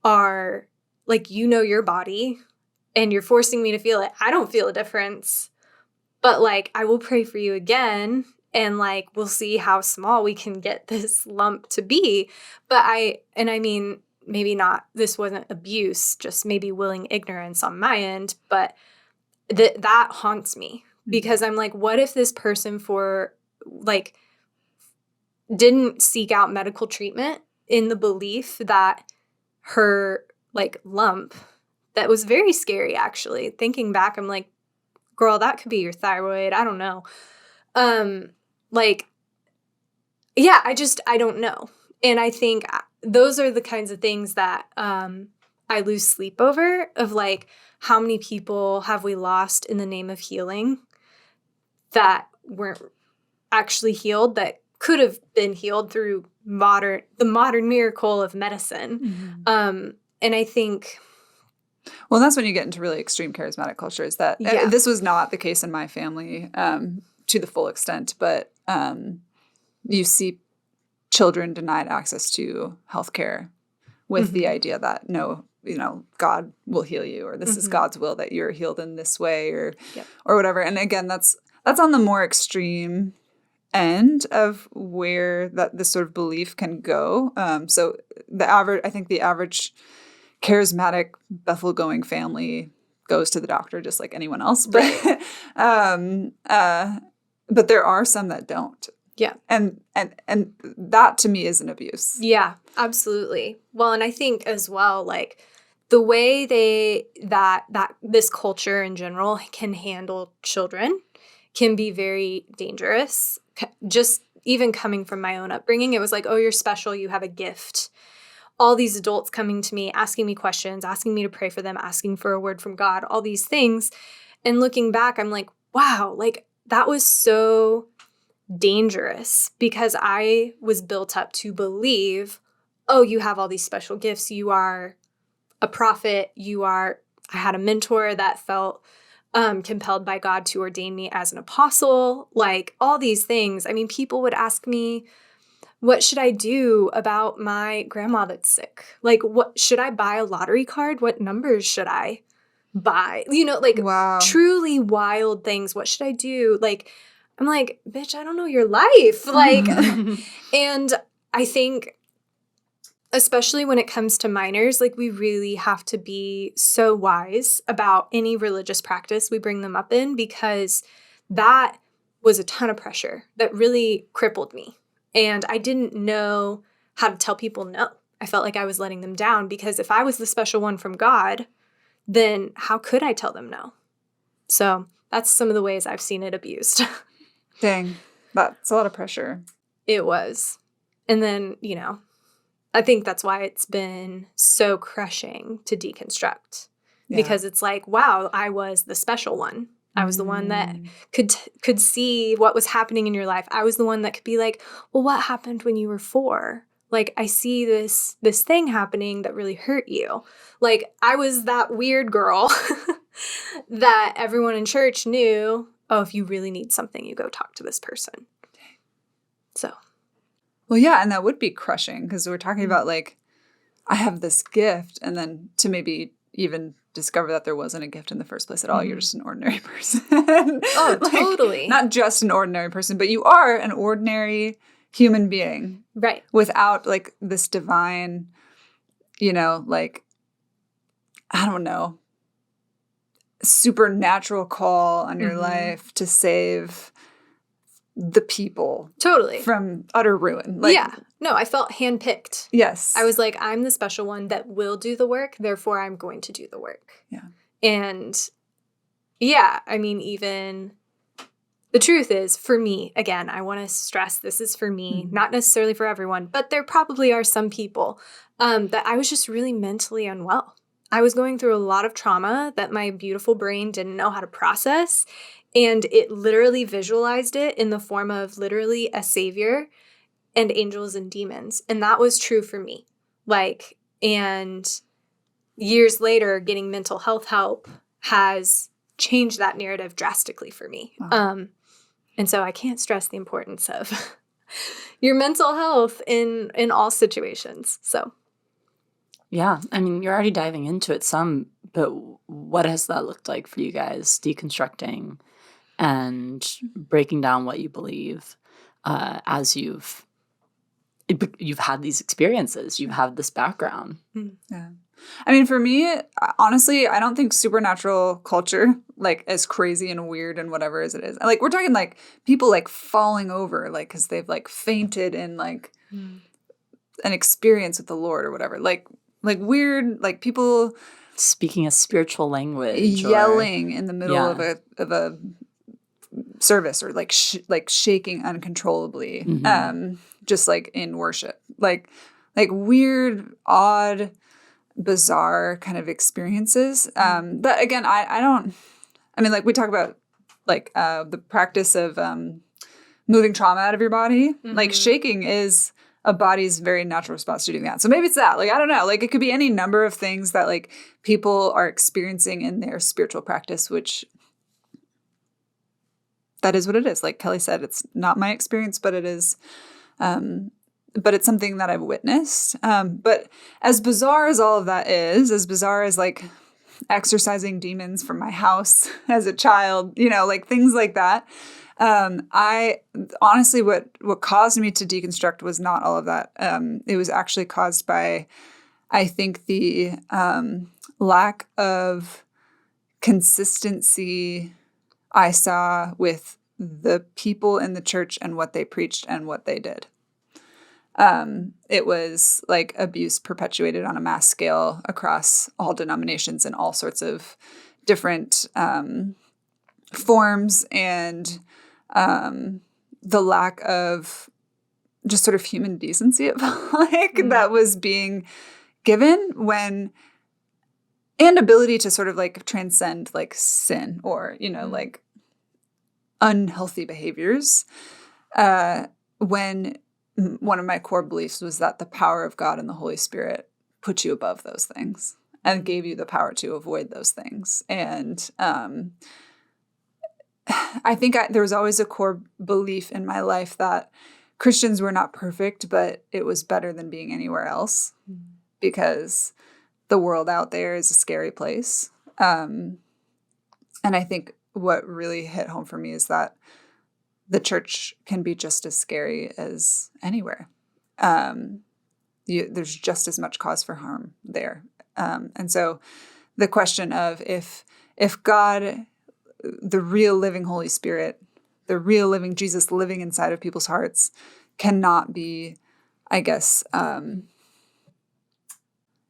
are, like, you know your body, and you're forcing me to feel it. I don't feel a difference. But, like, I will pray for you again, and, like, we'll see how small we can get this lump to be. But I mean, maybe not, this wasn't abuse, just maybe willing ignorance on my end, but that haunts me. Because I'm like, what if this person didn't seek out medical treatment in the belief that her, like, lump, that was very scary, actually. Thinking back, I'm like, girl, that could be your thyroid. I don't know. I don't know. And I think those are the kinds of things that I lose sleep over, of, like, how many people have we lost in the name of healing that weren't actually healed, that could have been healed through the modern miracle of medicine. And I think... Well, that's when you get into really extreme charismatic cultures. That this was not the case in my family to the full extent, but you see children denied access to healthcare with the idea that, no, God will heal you, or this is God's will that you're healed in this way, or whatever. And again, that's on the more extreme end of where this sort of belief can go. So I think the average charismatic Bethel going family goes to the doctor just like anyone else. But but there are some that don't. Yeah. And that to me is an abuse. Yeah, absolutely. Well, and I think as well, like, the way that this culture in general can handle children can be very dangerous. Just even coming from my own upbringing, it was like, oh, you're special, you have a gift. All these adults coming to me, asking me questions, asking me to pray for them, asking for a word from God, all these things. And looking back, I'm like, wow, like, that was so dangerous, because I was built up to believe, oh, you have all these special gifts. You are a prophet. I had a mentor that felt compelled by God to ordain me as an apostle, like, all these things. I mean, people would ask me, what should I do about my grandma that's sick? Like, what should I buy a lottery card? What numbers should I buy? Wow. Truly wild things. What should I do? Like, I'm like, bitch, I don't know your life. Like, and I think, especially when it comes to minors, like, we really have to be so wise about any religious practice we bring them up in, because that was a ton of pressure that really crippled me. And I didn't know how to tell people no. I felt like I was letting them down, because if I was the special one from God, then how could I tell them no? So that's some of the ways I've seen it abused. Dang, that's a lot of pressure. It was. And then, I think that's why it's been so crushing to deconstruct, because it's like, wow, I was the special one. I was the one that could see what was happening in your life. I was the one that could be like, well, what happened when you were 4? Like, I see this thing happening that really hurt you. Like, I was that weird girl that everyone in church knew, oh, if you really need something, you go talk to this person. So. Well, yeah, and that would be crushing, because we're talking about, like, I have this gift, and then to maybe even discover that there wasn't a gift in the first place at all. You're just an ordinary person. Oh, like, totally. Not just an ordinary person, but you are an ordinary human being. Right. Without, like, this divine, like, I don't know, supernatural call on your life to save the people. Totally. From utter ruin. Like, yeah. No, I felt handpicked. Yes. I was like, I'm the special one that will do the work, therefore I'm going to do the work. Yeah. And yeah, I mean, even the truth is, for me, again, I want to stress this is for me, not necessarily for everyone, but there probably are some people that I was just really mentally unwell. I was going through a lot of trauma that my beautiful brain didn't know how to process. And it literally visualized it in the form of literally a savior and angels and demons. And that was true for me. Like, and years later, getting mental health help has changed that narrative drastically for me. Wow. And so I can't stress the importance of your mental health in all situations. So Yeah, I mean, you're already diving into it some, but what has that looked like for you guys, deconstructing and breaking down what you believe as you've had these experiences, you've had this background? Yeah. I mean, for me, honestly, I don't think supernatural culture, like, as crazy and weird and whatever as it is. Like, we're talking, like, people, like, falling over, like, because they've, like, fainted in, like, an experience with the Lord or whatever. Like weird, like, people Speaking a spiritual language. yelling in the middle of a service, or, like, shaking uncontrollably, just, like, in worship. Like weird, odd, bizarre kind of experiences. But again, I mean, like, we talk about, like, the practice of moving trauma out of your body. Like, shaking is a body's very natural response to doing that. So maybe it's that. Like, I don't know. Like, it could be any number of things that, like, people are experiencing in their spiritual practice, which that is what it is. Like Kelly said, it's not my experience, but it is. But it's something that I've witnessed. But as bizarre as all of that is, as bizarre as, like, exorcising demons from my house as a child, you know, like, things like that. I honestly, what caused me to deconstruct was not all of that. It was actually caused by, I think, the lack of consistency I saw with the people in the church and what they preached and what they did. It was, like, abuse perpetuated on a mass scale across all denominations and all sorts of different forms, and the lack of just sort of human decency, it felt like, that was being given and ability to sort of, like, transcend, like, sin or, you know, like, unhealthy behaviors, when one of my core beliefs was that the power of God and the Holy Spirit put you above those things and gave you the power to avoid those things. And I think there was always a core belief in my life that Christians were not perfect, but it was better than being anywhere else, because the world out there is a scary place. And I think what really hit home for me is that the church can be just as scary as anywhere. There's just as much cause for harm there. And so the question of if God, the real living Holy Spirit, the real living Jesus living inside of people's hearts, cannot be, I guess,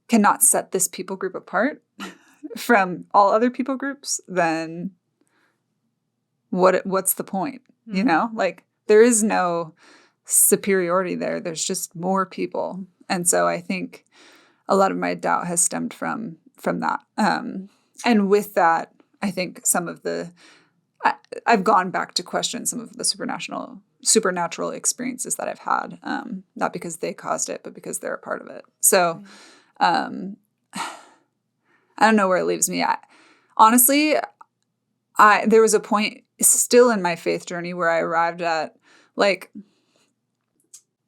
cannot set this people group apart from all other people groups, then what's the point? You know, like, there is no superiority there. There's just more people. And so I think a lot of my doubt has stemmed from that. And with that, I think some of I've gone back to question some of the supernatural experiences that I've had, not because they caused it, but because they're a part of it. So I don't know where it leaves me. Honestly, there was a point still in my faith journey where I arrived at, like,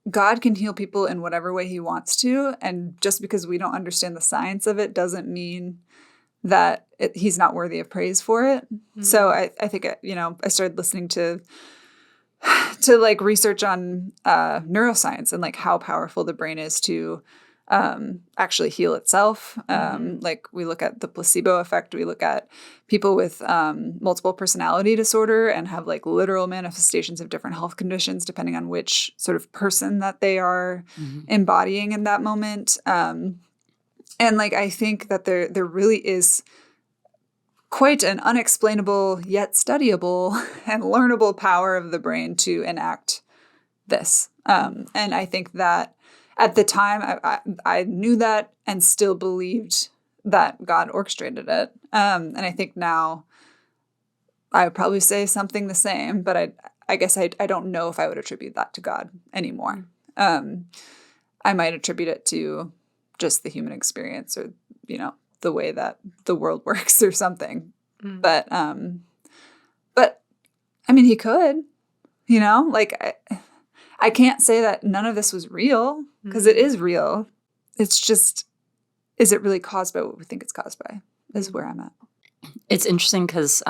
God can heal people in whatever way he wants to. And just because we don't understand the science of it doesn't mean that he's not worthy of praise for it. So I think, I started listening to like research on neuroscience and, like, how powerful the brain is to actually heal itself. Like, we look at the placebo effect. We look at people with multiple personality disorder and have, like, literal manifestations of different health conditions depending on which sort of person that they are embodying in that moment. And, like, I think that there really is quite an unexplainable yet studyable and learnable power of the brain to enact this. And I think that at the time, I knew that and still believed that God orchestrated it. And I think now I would probably say something the same, but I guess I don't know if I would attribute that to God anymore. I might attribute it to just the human experience, or, the way that the world works or something. But I mean, he could. You know, like I can't say that none of this was real because it is real. It's just, is it really caused by what we think it's caused by is where I'm at. It's interesting because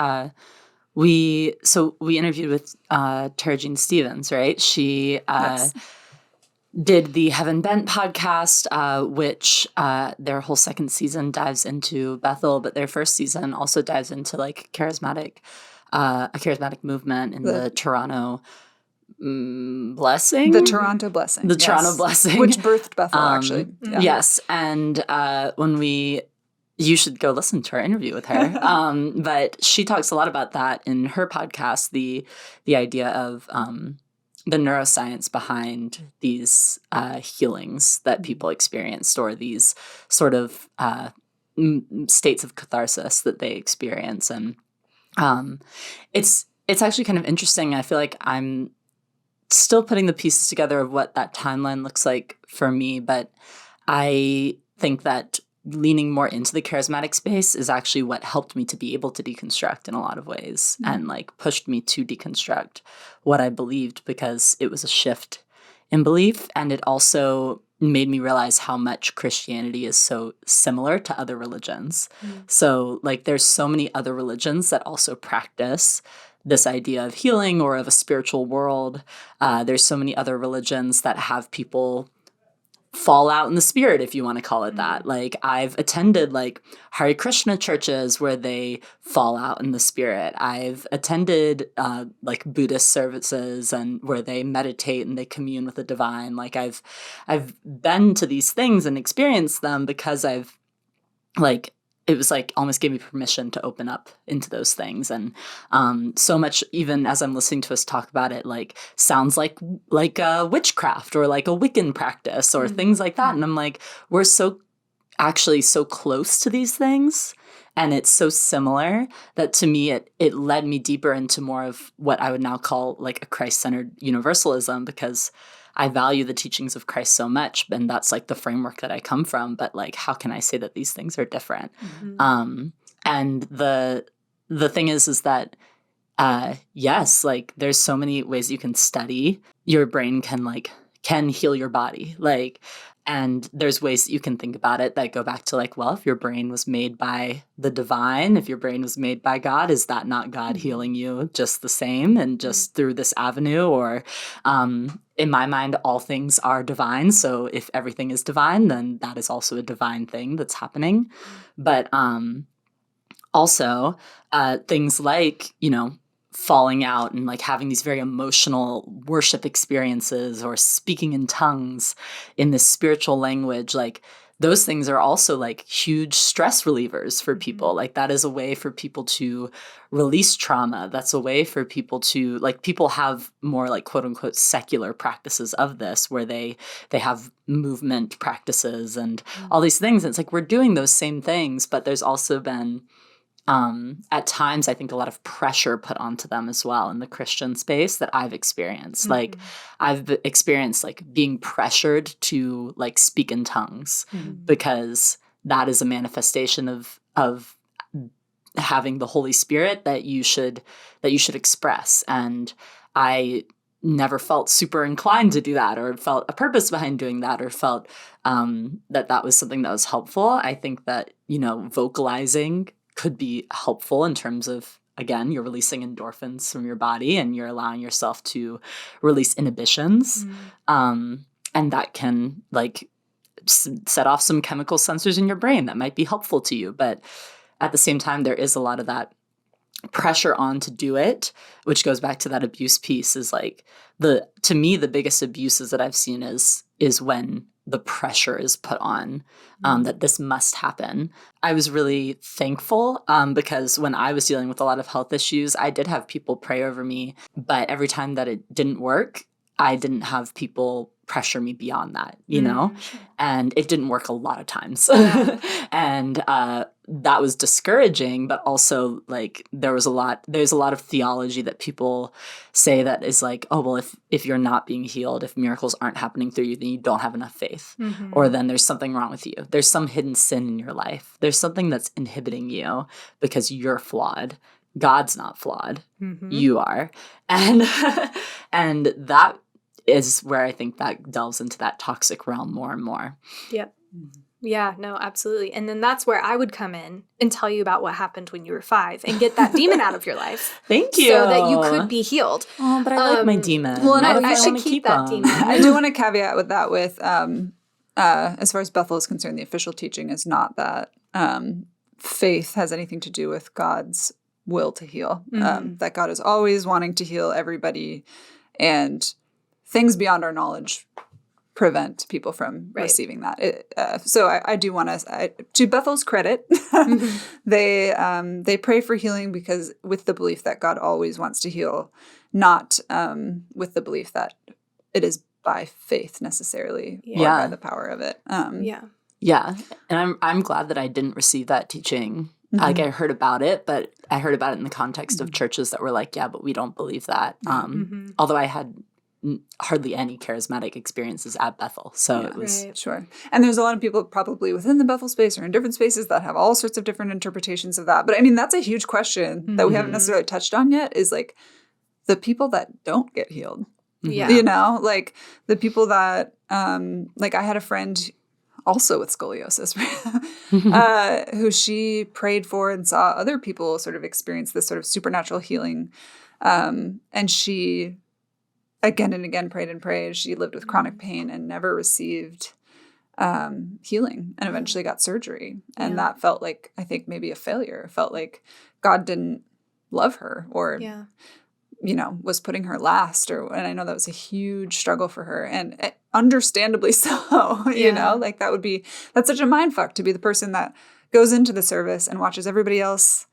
we interviewed with Tara Jean Stevens, right? She Yes. did the Heaven Bent podcast, which their whole second season dives into Bethel, but their first season also dives into like a charismatic movement in the Toronto blessing. The Toronto blessing. The Toronto blessing. Which birthed Bethel, actually. Yeah. Yes. And you should go listen to our interview with her. But she talks a lot about that in her podcast, the idea of the neuroscience behind these healings that people experienced, or these sort of states of catharsis that they experience. And it's actually kind of interesting. I feel like I'm still putting the pieces together of what that timeline looks like for me, but I think that leaning more into the charismatic space is actually what helped me to be able to deconstruct in a lot of ways, and like pushed me to deconstruct what I believed, because it was a shift in belief, and it also made me realize how much Christianity is so similar to other religions. So like there's so many other religions that also practice this idea of healing or of a spiritual world. There's so many other religions that have people fall out in the spirit, if you want to call it that. Like I've attended like Hare Krishna churches where they fall out in the spirit. I've attended like Buddhist services and where they meditate and they commune with the divine. Like I've been to these things and experienced them because I've like, it was like almost gave me permission to open up into those things. And so much, even as I'm listening to us talk about it, like sounds like a witchcraft or like a Wiccan practice or things like that. And I'm like, we're actually so close to these things, and it's so similar that to me, it led me deeper into more of what I would now call like a Christ-centered universalism, because I value the teachings of Christ so much, and that's like the framework that I come from. But like, how can I say that these things are different? And the thing is that yes, like there's so many ways you can study. Your brain can heal your body, and there's ways that you can think about it that go back to like, well, if your brain was made by the divine, if your brain was made by God, is that not God healing you just the same and just through this avenue? Or in my mind, all things are divine. So if everything is divine, then that is also a divine thing that's happening. But also things like, falling out and like having these very emotional worship experiences or speaking in tongues in this spiritual language, like those things are also like huge stress relievers for people. Like that is a way for people to release trauma. That's a way for people to like, people have more like quote unquote secular practices of this where they have movement practices and all these things. And it's like, we're doing those same things, but there's also been at times, I think a lot of pressure put onto them as well in the Christian space that I've experienced. Like I've experienced like being pressured to like speak in tongues because that is a manifestation of having the Holy Spirit that you should express. And I never felt super inclined to do that, or felt a purpose behind doing that, or felt that was something that was helpful. I think that, vocalizing could be helpful in terms of, again, you're releasing endorphins from your body and you're allowing yourself to release inhibitions. And that can like set off some chemical sensors in your brain that might be helpful to you. But at the same time, there is a lot of that pressure on to do it, which goes back to that abuse piece, is like to me, the biggest abuses that I've seen is when the pressure is put on that this must happen. I was really thankful because when I was dealing with a lot of health issues, I did have people pray over me, but every time that it didn't work, I didn't have people pressure me beyond that, and it didn't work a lot of times. And that was discouraging, but also like there's a lot of theology that people say that is like, oh, well, if you're not being healed, if miracles aren't happening through you, then you don't have enough faith, or then there's something wrong with you. There's some hidden sin in your life. There's something that's inhibiting you because you're flawed. God's not flawed. Mm-hmm. You are. And and that is where I think that delves into that toxic realm more and more. Yep. Yeah, no, absolutely. And then that's where I would come in and tell you about what happened when you were 5 and get that demon out of your life. Thank you. So that you could be healed. Oh, but I like my demon. well, and What if you I should wanna keep that him? demon. I do want to caveat with that with as far as Bethel is concerned, the official teaching is not that faith has anything to do with God's will to heal. That God is always wanting to heal everybody, and things beyond our knowledge prevent people from receiving that. So I do want to Bethel's credit, they pray for healing because with the belief that God always wants to heal, not with the belief that it is by faith necessarily or by the power of it. Yeah. And I'm glad that I didn't receive that teaching. Like I heard about it, but I heard about it in the context of churches that were like, yeah, but we don't believe that. Although I had hardly any charismatic experiences at Bethel. So it was sure. And there's a lot of people probably within the Bethel space or in different spaces that have all sorts of different interpretations of that. But I mean, that's a huge question that we haven't necessarily touched on yet, is like the people that don't get healed. Yeah. You know, like the people that, like I had a friend also with scoliosis, who she prayed for and saw other people sort of experience this sort of supernatural healing. And she again and again prayed and prayed. She lived with chronic pain and never received healing, and eventually got surgery. And that felt like, I think, maybe a failure. It felt like God didn't love her or, you know, was putting her last. And I know that was a huge struggle for her, and understandably so, you know, like that's such a mind fuck to be the person that goes into the service and watches everybody else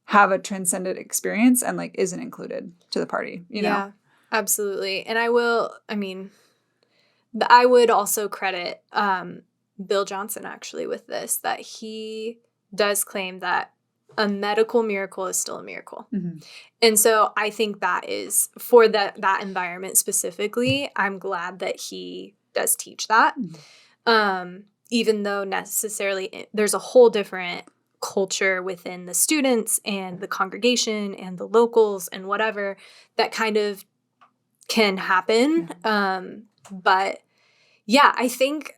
have a transcendent experience and like isn't included to the party, you know? Absolutely. And I would also credit Bill Johnson actually with this, that he does claim that a medical miracle is still a miracle. And so I think that is, for that environment specifically, I'm glad that he does teach that. Even though necessarily there's a whole different culture within the students and the congregation and the locals and whatever that kind of can happen. But yeah, I think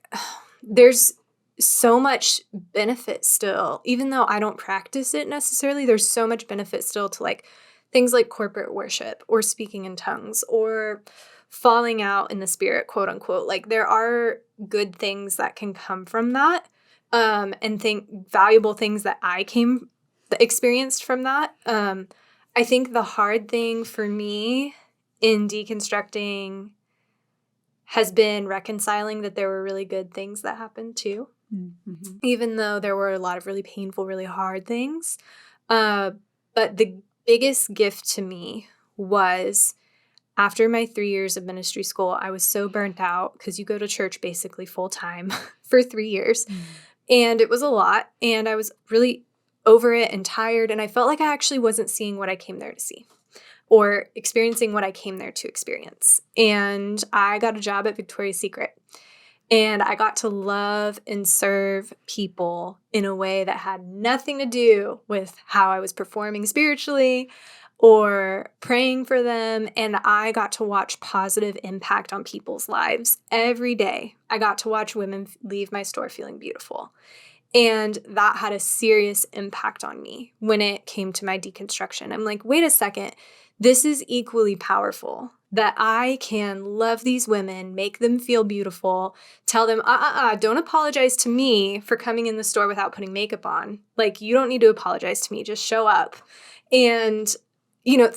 there's so much benefit still, even though I don't practice it necessarily, there's so much benefit still to like things like corporate worship or speaking in tongues or falling out in the spirit, quote unquote. Like there are good things that can come from that, and valuable things that I experienced from that. I think the hard thing for me in deconstructing has been reconciling that there were really good things that happened too. Even though there were a lot of really painful, really hard things. But the biggest gift to me was after my 3 years of ministry school, I was so burnt out because you go to church basically full time for 3 years. And it was a lot. And I was really over it and tired. And I felt like I actually wasn't seeing what I came there to see or experiencing what I came there to experience. And I got a job at Victoria's Secret. And I got to love and serve people in a way that had nothing to do with how I was performing spiritually or praying for them. And I got to watch positive impact on people's lives every day. I got to watch women leave my store feeling beautiful. And that had a serious impact on me when it came to my deconstruction. I'm like, wait a second, this is equally powerful. That I can love these women, make them feel beautiful, tell them, don't apologize to me for coming in the store without putting makeup on. Like, you don't need to apologize to me, just show up. And, you know,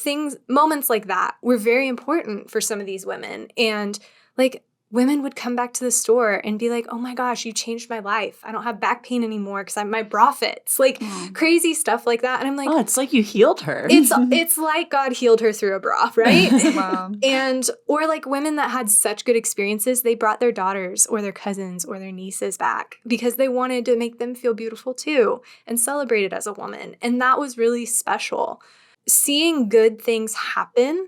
moments like that were very important for some of these women. And like, women would come back to the store and be like, oh my gosh, you changed my life. I don't have back pain anymore because my bra fits. Like crazy stuff like that. And I'm like, oh, it's like you healed her. It's like God healed her through a bra, right? Wow. Or like women that had such good experiences, they brought their daughters or their cousins or their nieces back because they wanted to make them feel beautiful too and celebrated as a woman. And that was really special. Seeing good things happen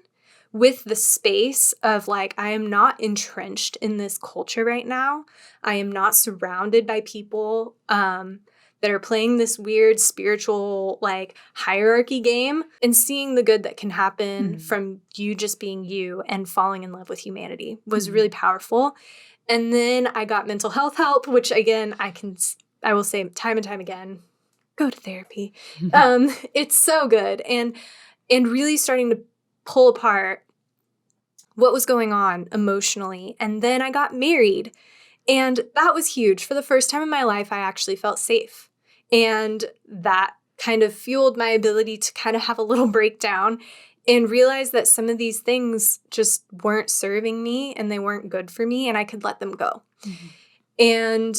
with the space of like, I am not entrenched in this culture right now. I am not surrounded by people that that are playing this weird spiritual like hierarchy game, and seeing the good that can happen from you just being you and falling in love with humanity was really powerful. And then I got mental health help, which again, I will say time and time again, go to therapy. It's so good. And really starting to pull apart what was going on emotionally. And then I got married, and that was huge. For the first time in my life, I actually felt safe. And that kind of fueled my ability to kind of have a little breakdown and realize that some of these things just weren't serving me and they weren't good for me, and I could let them go. And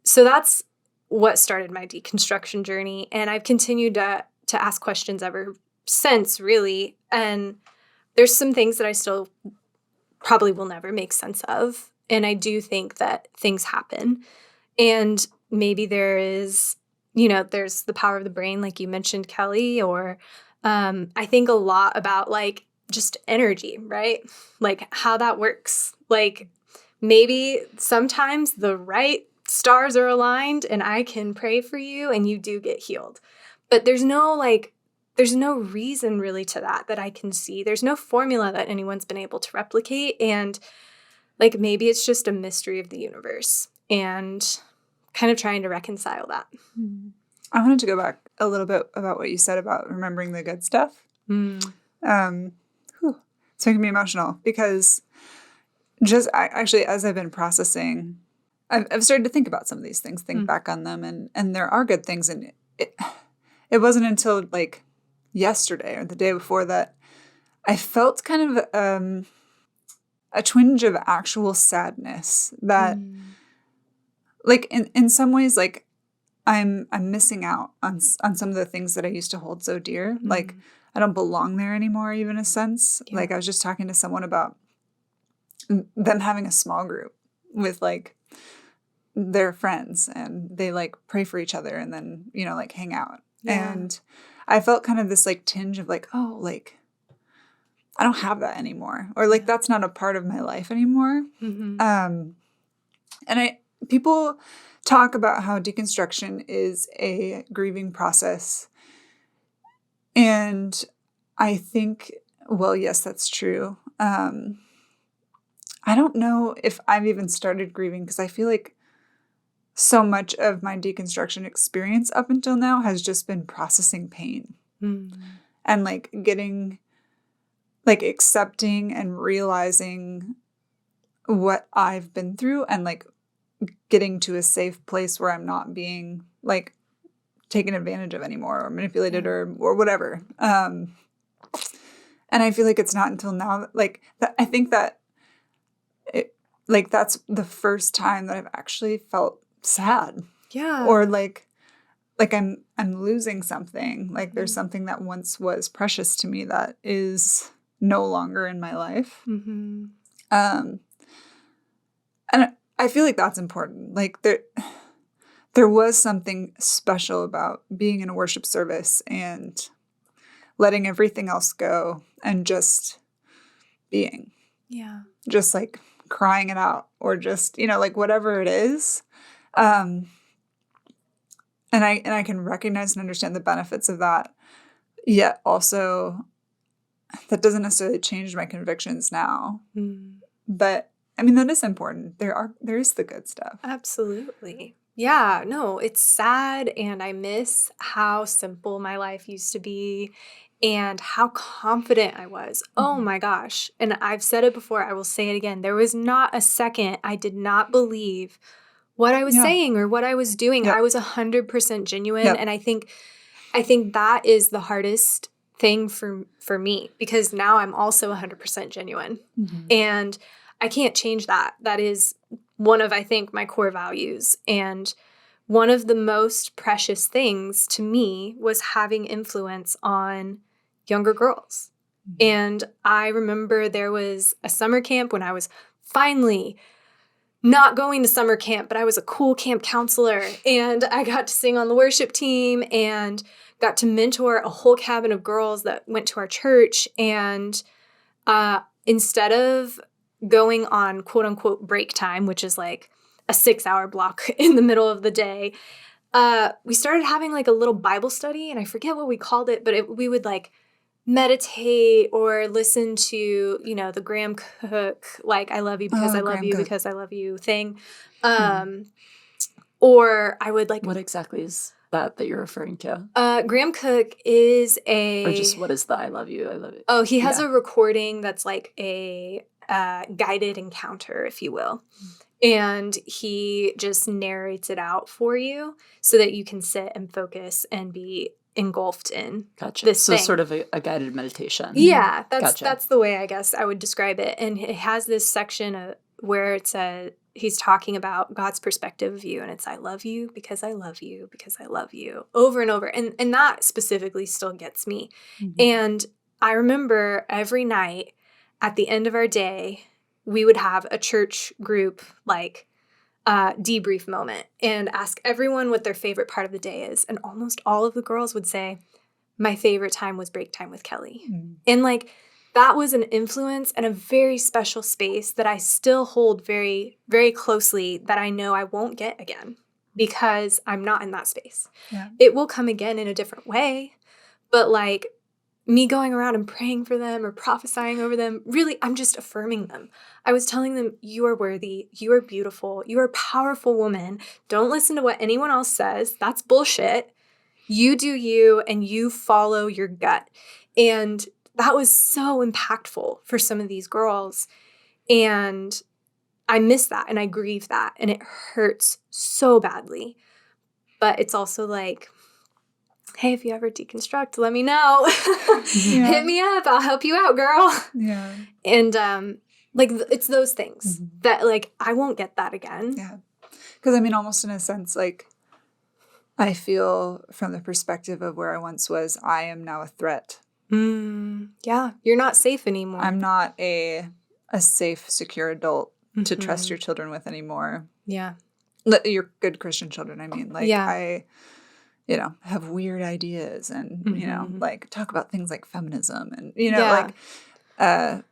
so that's what started my deconstruction journey. And I've continued to ask questions ever since, really. And there's some things that I still probably will never make sense of. And I do think that things happen. And maybe there is, there's the power of the brain, like you mentioned, Kelly, or I think a lot about like just energy, right? Like how that works. Like maybe sometimes the right stars are aligned and I can pray for you and you do get healed. But there's no reason really to that I can see. There's no formula that anyone's been able to replicate. And like maybe it's just a mystery of the universe, and kind of trying to reconcile that. I wanted to go back a little bit about what you said about remembering the good stuff. It's making me emotional because actually, as I've been processing, I've started to think about some of these things, think back on them, and there are good things. And it wasn't until like yesterday or the day before that I felt kind of a twinge of actual sadness that like in some ways, like I'm missing out on some of the things that I used to hold so dear. Like I don't belong there anymore, even in a sense. Yeah. Like I was just talking to someone about them having a small group with like their friends, and they like pray for each other and then, like hang out. Yeah. And I felt kind of this like tinge of like, oh, like I don't have that anymore, or like that's not a part of my life anymore. And people talk about how deconstruction is a grieving process. And I think, well, yes, that's true. I don't know if I've even started grieving, because I feel like so much of my deconstruction experience up until now has just been processing pain and like getting, like accepting and realizing what I've been through, and like getting to a safe place where I'm not being like taken advantage of anymore or manipulated or whatever. And I feel like it's not until now that, like, I think that it, like, that's the first time that I've actually felt sad. Yeah. Or like I'm losing something. Like there's something that once was precious to me that is no longer in my life. And I feel like that's important. Like there was something special about being in a worship service and letting everything else go and just being. Yeah. Just like crying it out, or just, like whatever it is. And I can recognize and understand the benefits of that. Yet also that doesn't necessarily change my convictions now. But I mean, that is important. There is the good stuff. Absolutely. Yeah, no, it's sad, and I miss how simple my life used to be and how confident I was. Oh my gosh. And I've said it before, I will say it again. There was not a second I did not believe what I was saying or what I was doing. I was 100% genuine. And I think that is the hardest thing for me, because now I'm also 100% genuine. And I can't change that. That is one of, I think, my core values. And one of the most precious things to me was having influence on younger girls. And I remember there was a summer camp when I was finally not going to summer camp, but I was a cool camp counselor, and I got to sing on the worship team and got to mentor a whole cabin of girls that went to our church. And instead of going on quote unquote break time, which is like a 6-hour block in the middle of the day, we started having like a little Bible study, and I forget what we called it, but we would like meditate or listen to, you know, the Graham Cook, like, I love you because I love Graham you Cook. because I love you thing. Or I would like, What exactly is that you're referring to? Graham Cook is Or just what is the I love you? Oh, he has Yeah. a recording that's like a guided encounter, if you will. And he just narrates it out for you so that you can sit and focus and be engulfed in Gotcha. this So thing. sort of a guided meditation. Yeah, Gotcha. that's the way I guess I would describe it. And it has this section where it says he's talking about God's perspective of you, and it's I love you because I love you because I love you, over and over. And that specifically still gets me. Mm-hmm. And I remember every night at the end of our day, we would have a church group like debrief moment and ask everyone what their favorite part of the day is. And almost all of the girls would say, my favorite time was break time with Kelly. Mm. And like, that was an influence and a very special space that I still hold very, very closely, that I know I won't get again because I'm not in that space. Yeah. It will come again in a different way, but like me going around and praying for them or prophesying over them, really, I'm just affirming them. I was telling them, you are worthy, you are beautiful, you are a powerful woman. Don't listen to what anyone else says. That's bullshit. You do you, and you follow your gut. And that was so impactful for some of these girls. And I miss that and I grieve that. And it hurts so badly. But it's also like, hey, if you ever deconstruct, let me know. Yeah. Hit me up. I'll help you out, girl. Yeah. And like, it's those things Mm-hmm. that like, I won't get that again. Yeah. Because I mean, almost in a sense, like, I feel from the perspective of where I once was, I am now a threat. Yeah. You're not safe anymore. I'm not a safe, secure adult to Mm-hmm. trust your children with anymore. Yeah. Your good Christian children, I mean. Like, Yeah. I, you know, have weird ideas and, you know, Mm-hmm. like talk about things like feminism and, you know, Yeah. like,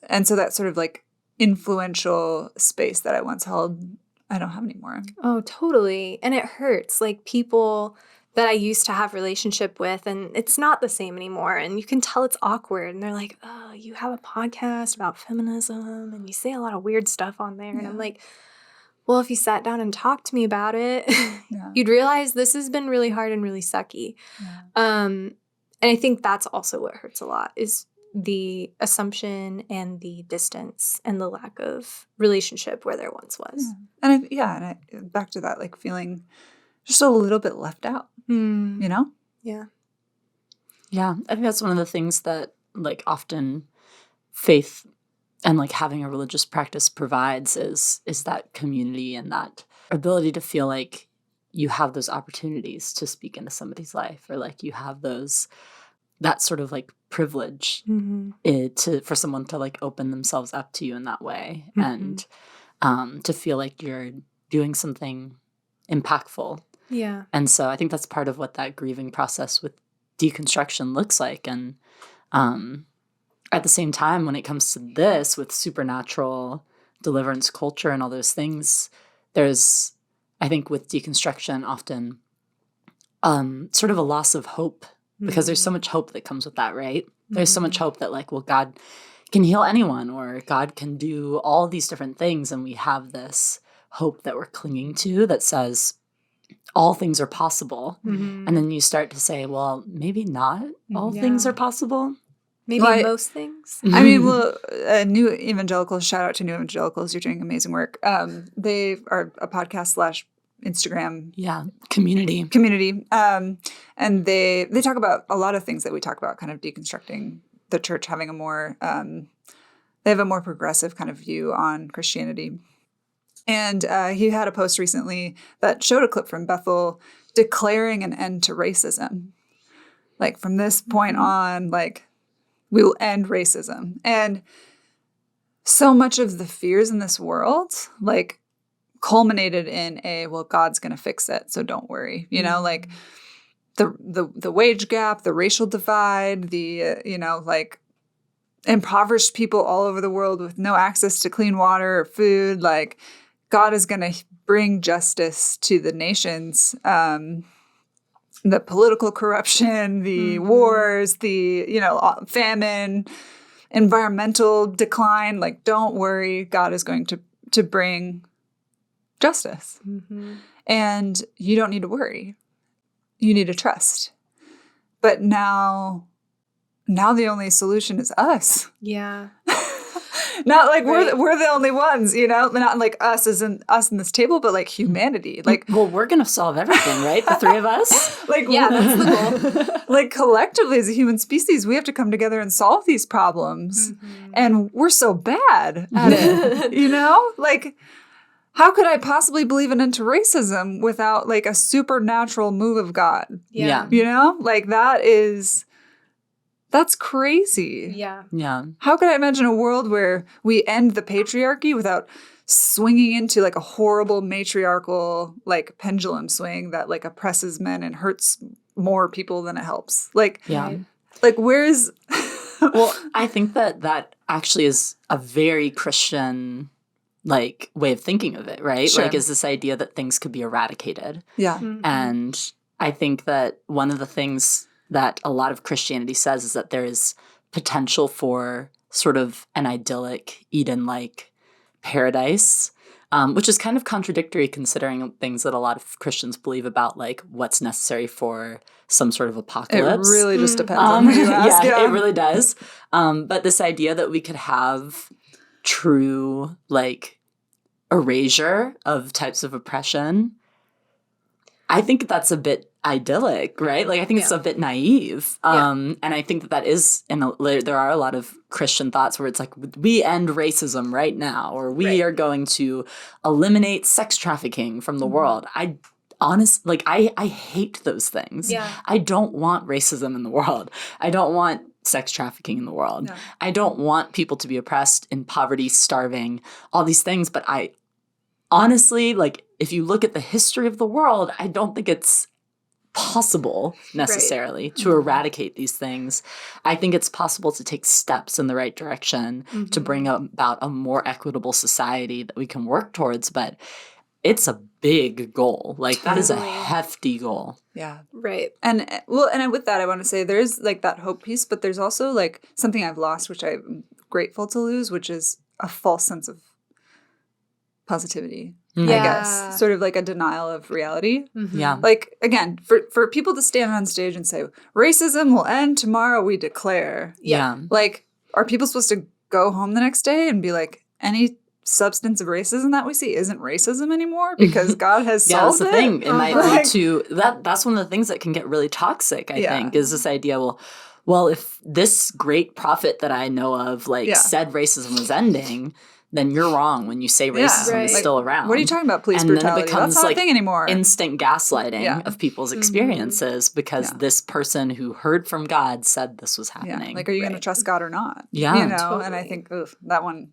and so that sort of like influential space that I once held, I don't have anymore. Oh, totally. And it hurts. Like people that I used to have relationship with, and it's not the same anymore. And you can tell it's awkward. And they're like, oh, you have a podcast about feminism and you say a lot of weird stuff on there. And I'm Yeah. like, well, if you sat down and talked to me about it, Yeah. you'd realize this has been really hard and really sucky. Yeah. And I think that's also what hurts a lot is the assumption and the distance and the lack of relationship where there once was. And back to that, like feeling just a little bit left out, you know? Yeah. Yeah, I think that's one of the things that like often faith and like having a religious practice provides is that community and that ability to feel like you have those opportunities to speak into somebody's life, or like you have that sort of like privilege for someone to like open themselves up to you in that way, and to feel like you're doing something impactful. Yeah. And so I think that's part of what that grieving process with deconstruction looks like. And at the same time, when it comes to this with supernatural deliverance culture and all those things, there's, I think with deconstruction often sort of a loss of hope, because there's so much hope that comes with that, right? There's so much hope that like, well, God can heal anyone, or God can do all these different things. And we have this hope that we're clinging to that says all things are possible. And then you start to say, well, maybe not all things are possible. Maybe most things. I mean, well, New Evangelicals, shout out to New Evangelicals. You're doing amazing work. They are a podcast / Instagram community. And they talk about a lot of things that we talk about, kind of deconstructing the church, having a more, they have a more progressive kind of view on Christianity. And he had a post recently that showed a clip from Bethel declaring an end to racism. Like from this point on, like we will end racism. And so much of the fears in this world, like culminated in well, God's going to fix it, so don't worry. You know, like the wage gap, the racial divide, the, like impoverished people all over the world with no access to clean water or food. Like God is going to bring justice to the nations, the political corruption, the wars, the, famine, environmental decline, like, don't worry, God is going to bring justice. Mm-hmm. And you don't need to worry. You need to trust. But now the only solution is us. Yeah. Not like Right. we're the only ones, not like us as in us in this table, but like humanity. Like, well, we're gonna solve everything, right? The three of us. like, Yeah, that's the goal. like collectively as a human species, we have to come together and solve these problems. Mm-hmm. And we're so bad at it, Like, how could I possibly believe an end to racism without like a supernatural move of God? Yeah. Like that's crazy. Yeah. Yeah. How could I imagine a world where we end the patriarchy without swinging into like a horrible matriarchal like pendulum swing that like oppresses men and hurts more people than it helps? Like, Yeah. Right. like where's Well, I think that actually is a very Christian like way of thinking of it, right? Sure. Like, is this idea that things could be eradicated. yeah. Mhm. And I think that one of the things that a lot of Christianity says is that there is potential for sort of an idyllic Eden-like paradise, which is kind of contradictory considering things that a lot of Christians believe about like what's necessary for some sort of It apocalypse. really just depends on who you ask. yeah, it really does. But this idea that we could have true like erasure of types of oppression, I think that's a bit idyllic, right? Like, I think it's a bit naive. And I think that is, there are a lot of Christian thoughts where it's like, we end racism right now, or we are going to eliminate sex trafficking from the world. I hate those things. Yeah. I don't want racism in the world. I don't want sex trafficking in the world. No. I don't want people to be oppressed, in poverty, starving, all these things. But I honestly, like, if you look at the history of the world, I don't think it's possible necessarily to eradicate these things. I think it's possible to take steps in the right direction to bring about a more equitable society that we can work towards. But it's a big goal. Like, that is a Totally. hefty goal. Yeah. Right. And with that, I want to say there's like that hope piece, but there's also like something I've lost, which I'm grateful to lose, which is a false sense of positivity, I Yeah. guess. Sort of like a denial of reality. Mm-hmm. Yeah. Like, again, for people to stand on stage and say, racism will end tomorrow, we declare. Yeah. Like, are people supposed to go home the next day and be like, any substance of racism that we see isn't racism anymore because God has Yeah, that's solved the it? thing. It might Like- lead to that's one of the things that can get really toxic, I think, is this idea, well, if this great prophet that I know of said racism was ending, then you're wrong when you say racism Right. is Like, still around. What are you talking about, police And then it brutality? becomes, That's not like, a thing anymore. Instant gaslighting Yeah. of people's experiences because Yeah. this person who heard from God said this was Yeah. happening. Like, are you going to trust God or not? Yeah. And Totally. I think that one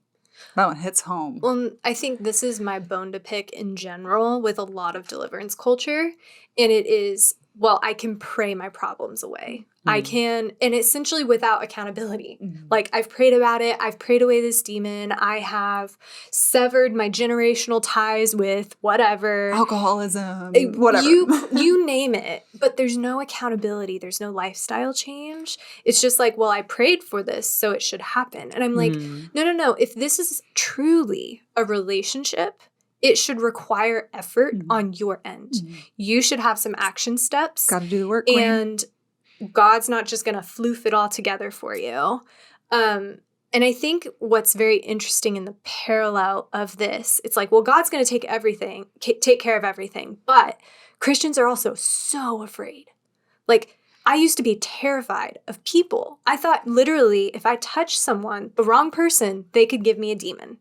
hits home. Well, I think this is my bone to pick in general with a lot of deliverance culture. And it is, well, I can pray my problems away. I can, and essentially without accountability. Like, I've prayed about it. I've prayed away this demon. I have severed my generational ties with whatever. Alcoholism, whatever. You name it. But there's no accountability. There's no lifestyle change. It's just like, well, I prayed for this, so it should happen. And I'm like, no. If this is truly a relationship, it should require effort on your end. You should have some action steps. Got to do the work, queen. And God's not just going to floof it all together for you. And I think what's very interesting in the parallel of this, it's like, well, God's going to take care of everything. But Christians are also so afraid. Like, I used to be terrified of people. I thought literally if I touched someone, the wrong person, they could give me a demon.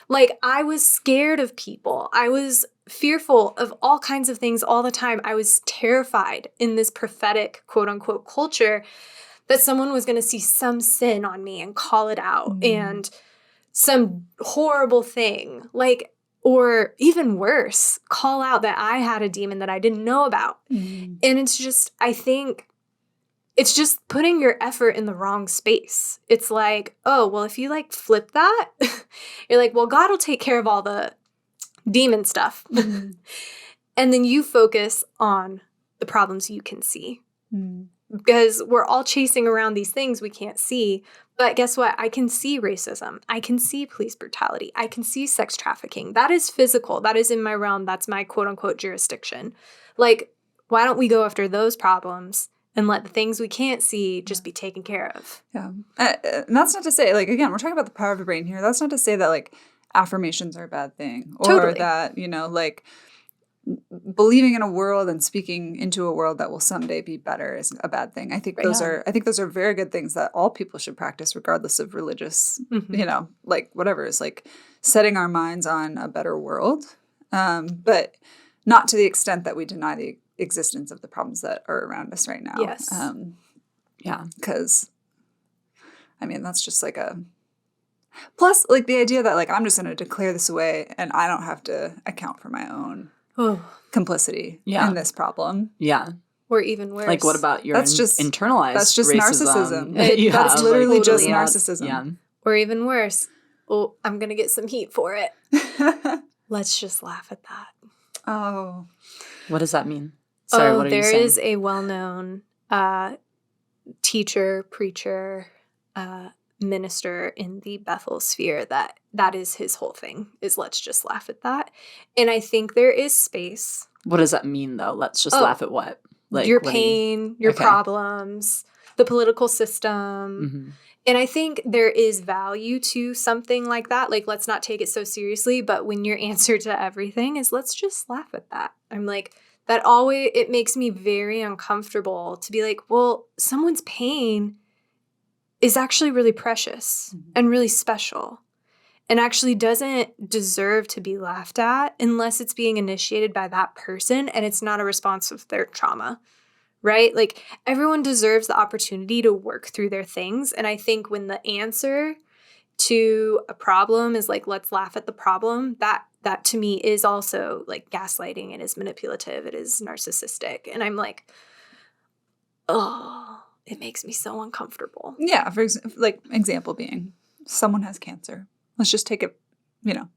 Like, I was scared of people. I was fearful of all kinds of things all the time. I was terrified in this prophetic, quote unquote, culture that someone was going to see some sin on me and call it out and some horrible thing, like, or even worse, call out that I had a demon that I didn't know about. And it's just, I think it's just putting your effort in the wrong space. It's like, oh, well, if you like flip that, you're like, well, God will take care of all the demon stuff. And then you focus on the problems you can see. Because we're all chasing around these things we can't see. But guess what? I can see racism. I can see police brutality. I can see sex trafficking. That is physical. That is in my realm. That's my quote unquote jurisdiction. Like, why don't we go after those problems and let the things we can't see just be taken care of? Yeah. And that's not to say, like, again, we're talking about the power of the brain here. That's not to say that, like, affirmations are a bad thing. Or Totally. that, you know, like, believing in a world and speaking into a world that will someday be better is a bad thing. I think those are very good things that all people should practice, regardless of religious, you know, like whatever, is like setting our minds on a better world, but not to the extent that we deny the existence of the problems that are around us right now. Yes. Because, I mean, that's just like a... Plus, like, the idea that, like, I'm just going to declare this away and I don't have to account for my own complicity in this problem. Yeah. Or even worse. Like, what about your internalized That's just racism? narcissism. That's literally just totally narcissism. Yeah. Or even worse. Oh, I'm going to get some heat for it. Let's just laugh at that. Oh. What does that mean? Sorry, what are you saying? There is a well-known teacher, preacher, minister in the Bethel sphere that is his whole thing, is let's just laugh at that. And I think there is space. What does that mean, though? Let's just laugh at what? Like your pain, your problems, the political system. And I think there is value to something like that. Like, let's not take it so seriously. But when your answer to everything is let's just laugh at that, I'm like, that always, it makes me very uncomfortable to be like, well, someone's pain is actually really precious and really special and actually doesn't deserve to be laughed at unless it's being initiated by that person and it's not a response of their trauma, right? Like, everyone deserves the opportunity to work through their things. And I think when the answer to a problem is like, let's laugh at the problem, that to me is also like gaslighting. It is manipulative. It is narcissistic. And I'm like, oh, it makes me so uncomfortable. Yeah, for example being, someone has cancer. Let's just take it, you know,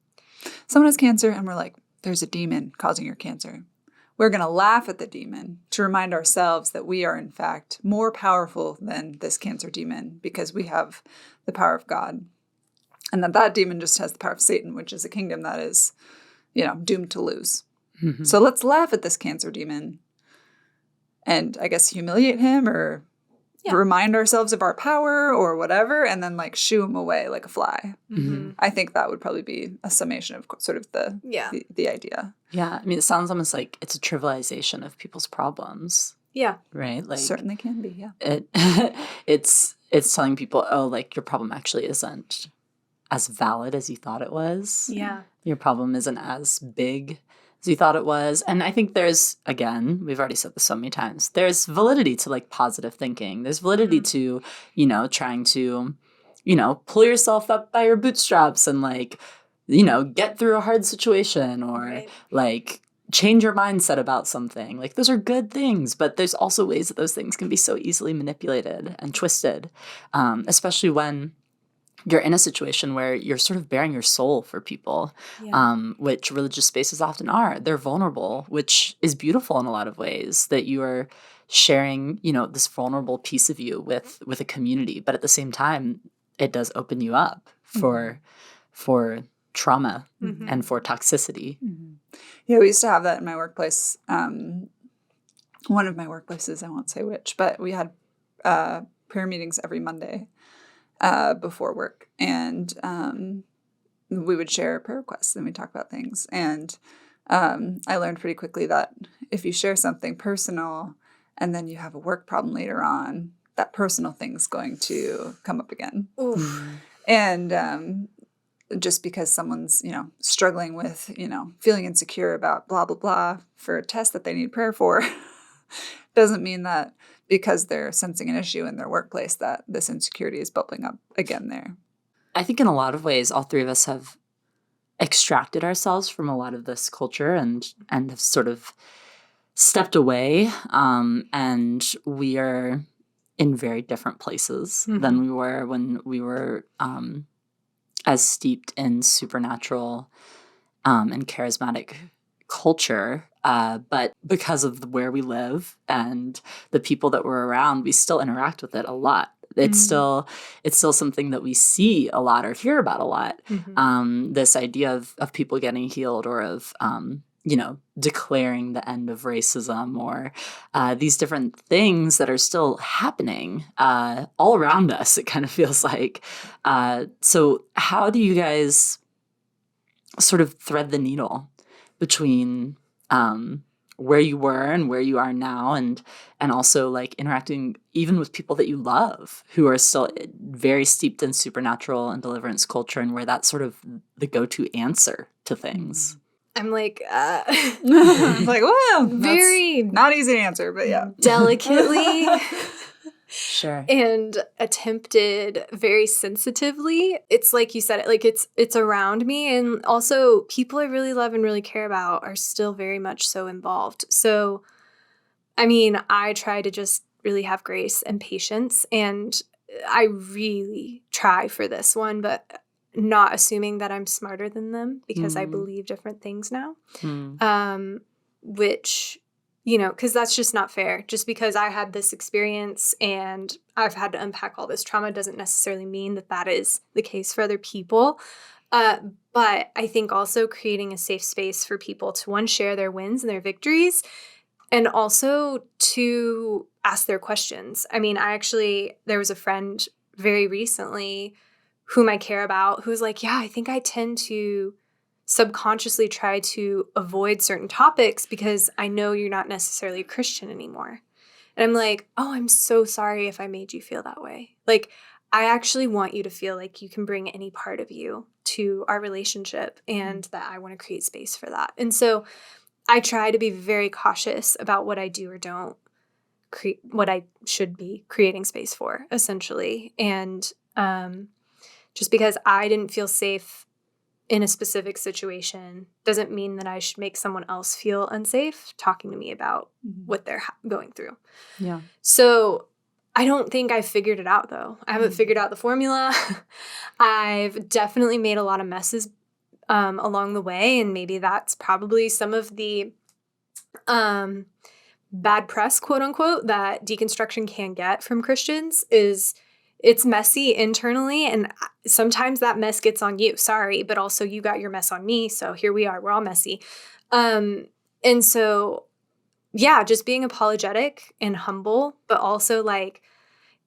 someone has cancer and we're like, there's a demon causing your cancer. We're going to laugh at the demon to remind ourselves that we are, in fact, more powerful than this cancer demon because we have the power of God. And that demon just has the power of Satan, which is a kingdom that is, you know, doomed to lose. So let's laugh at this cancer demon and I guess humiliate him or remind ourselves of our power or whatever, and then like shoo him away like a fly. I think that would probably be a summation of sort of the idea. Yeah. I mean, it sounds almost like it's a trivialization of people's problems. Yeah. Right? Like, certainly can be, yeah. It's telling people, oh, like, your problem actually isn't as valid as you thought it was. Yeah. Your problem isn't as big as you thought it was. And I think there's, again, we've already said this so many times, there's validity to like positive thinking. There's validity to, you know, trying to, you know, pull yourself up by your bootstraps and like, you know, get through a hard situation or like change your mindset about something. Like, those are good things, but there's also ways that those things can be so easily manipulated and twisted, especially when you're in a situation where you're sort of bearing your soul for people, which religious spaces often are. They're vulnerable, which is beautiful in a lot of ways, that you are sharing, you know, this vulnerable piece of you with a community. But at the same time, it does open you up for trauma and for toxicity. Yeah, we used to have that in my workplace. One of my workplaces, I won't say which, but we had prayer meetings every Monday. Before work, and we would share prayer requests and we'd talk about things. And I learned pretty quickly that if you share something personal and then you have a work problem later on, that personal thing's going to come up again. And just because someone's, you know, struggling with, you know, feeling insecure about blah, blah, blah for a test that they need prayer for doesn't mean that because they're sensing an issue in their workplace that this insecurity is bubbling up again there. I think in a lot of ways, all three of us have extracted ourselves from a lot of this culture and have sort of stepped away. And we are in very different places than we were when we were as steeped in supernatural and charismatic culture. But because of where we live and the people that we're around, we still interact with it a lot. It's still something that we see a lot or hear about a lot. This idea of people getting healed, or of declaring the end of racism, or these different things that are still happening all around us. It kind of feels like. So how do you guys sort of thread the needle between where you were and where you are now, and also like interacting even with people that you love who are still very steeped in supernatural and deliverance culture, and where that's sort of the go-to answer to things? I'm like, like, well, very not easy to answer, but yeah. delicately Sure. and attempted very sensitively. It's like you said, like it's around me, and also people I really love and really care about are still very much so involved. So, I mean, I try to just really have grace and patience, and I really try for this one, but not assuming that I'm smarter than them, because I believe different things now. Which, because that's just not fair. Just because I had this experience and I've had to unpack all this trauma doesn't necessarily mean that that is the case for other people. But I think also creating a safe space for people to, one, share their wins and their victories, and also to ask their questions. I mean, there was a friend very recently whom I care about who's like, yeah, I think I tend to subconsciously try to avoid certain topics because I know you're not necessarily a Christian anymore. And I'm like, oh, I'm so sorry if I made you feel that way. Like, I actually want you to feel like you can bring any part of you to our relationship, and that I want to create space for that. And so I try to be very cautious about what I do or don't what I should be creating space for, essentially. And just because I didn't feel safe in a specific situation doesn't mean that I should make someone else feel unsafe talking to me about what they're going through. Yeah. So I don't think I've figured it out, though. I haven't figured out the formula. I've definitely made a lot of messes along the way, and maybe that's probably some of the bad press, quote unquote, that deconstruction can get from Christians. Is it's messy internally, and sometimes that mess gets on you. Sorry, but also you got your mess on me, so here we are. We're all messy. And so, yeah, just being apologetic and humble, but also like,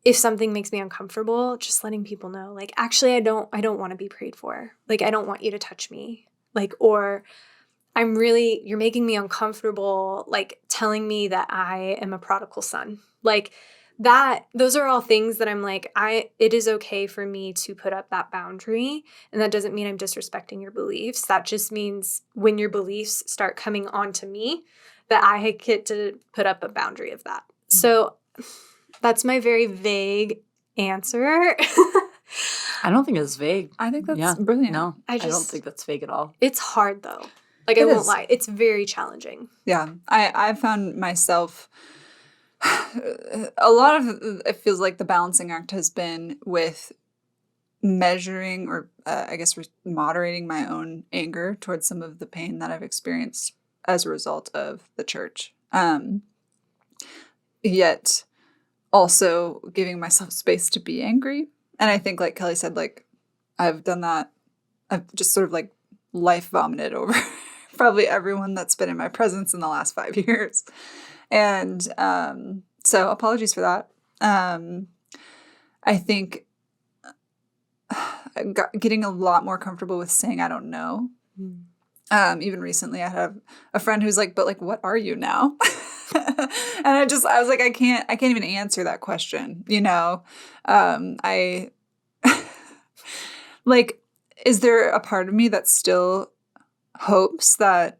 if something makes me uncomfortable, just letting people know, like, actually, I don't want to be prayed for. Like, I don't want you to touch me. Like, or you're making me uncomfortable, like telling me that I am a prodigal son. Like, those are all things that I'm like, it is okay for me to put up that boundary. And that doesn't mean I'm disrespecting your beliefs. That just means when your beliefs start coming onto me, that I get to put up a boundary of that. So that's my very vague answer. I don't think it's vague. I think that's brilliant. No, I don't think that's vague at all. It's hard, though. Like, I won't lie. It's very challenging. Yeah. I found myself... a lot of it feels like the balancing act has been with measuring, or I guess moderating my own anger towards some of the pain that I've experienced as a result of the church. Yet also giving myself space to be angry. And I think, like Kelly said, like, I've done that. I've just sort of like life vomited over probably everyone that's been in my presence in the last 5 years. And so apologies for that. I think getting a lot more comfortable with saying I don't know. Even recently I had a friend who's like, but like, what are you now? And I was like, I can't even answer that question. I like, is there a part of me that still hopes that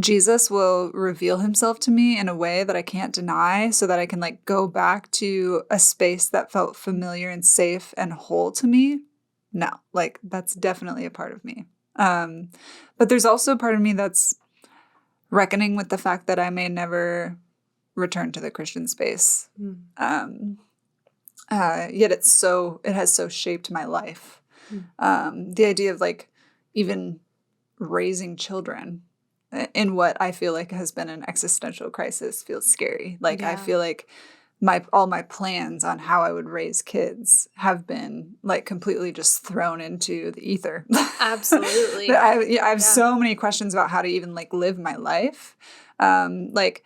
Jesus will reveal himself to me in a way that I can't deny, so that I can like go back to a space that felt familiar and safe and whole to me? No, like, that's definitely a part of me. But there's also a part of me that's reckoning with the fact that I may never return to the Christian space. Yet it has so shaped my life. The idea of like even raising children in what I feel like has been an existential crisis feels scary. Like I feel like all my plans on how I would raise kids have been like completely just thrown into the ether. Absolutely. I have so many questions about how to even like live my life. Like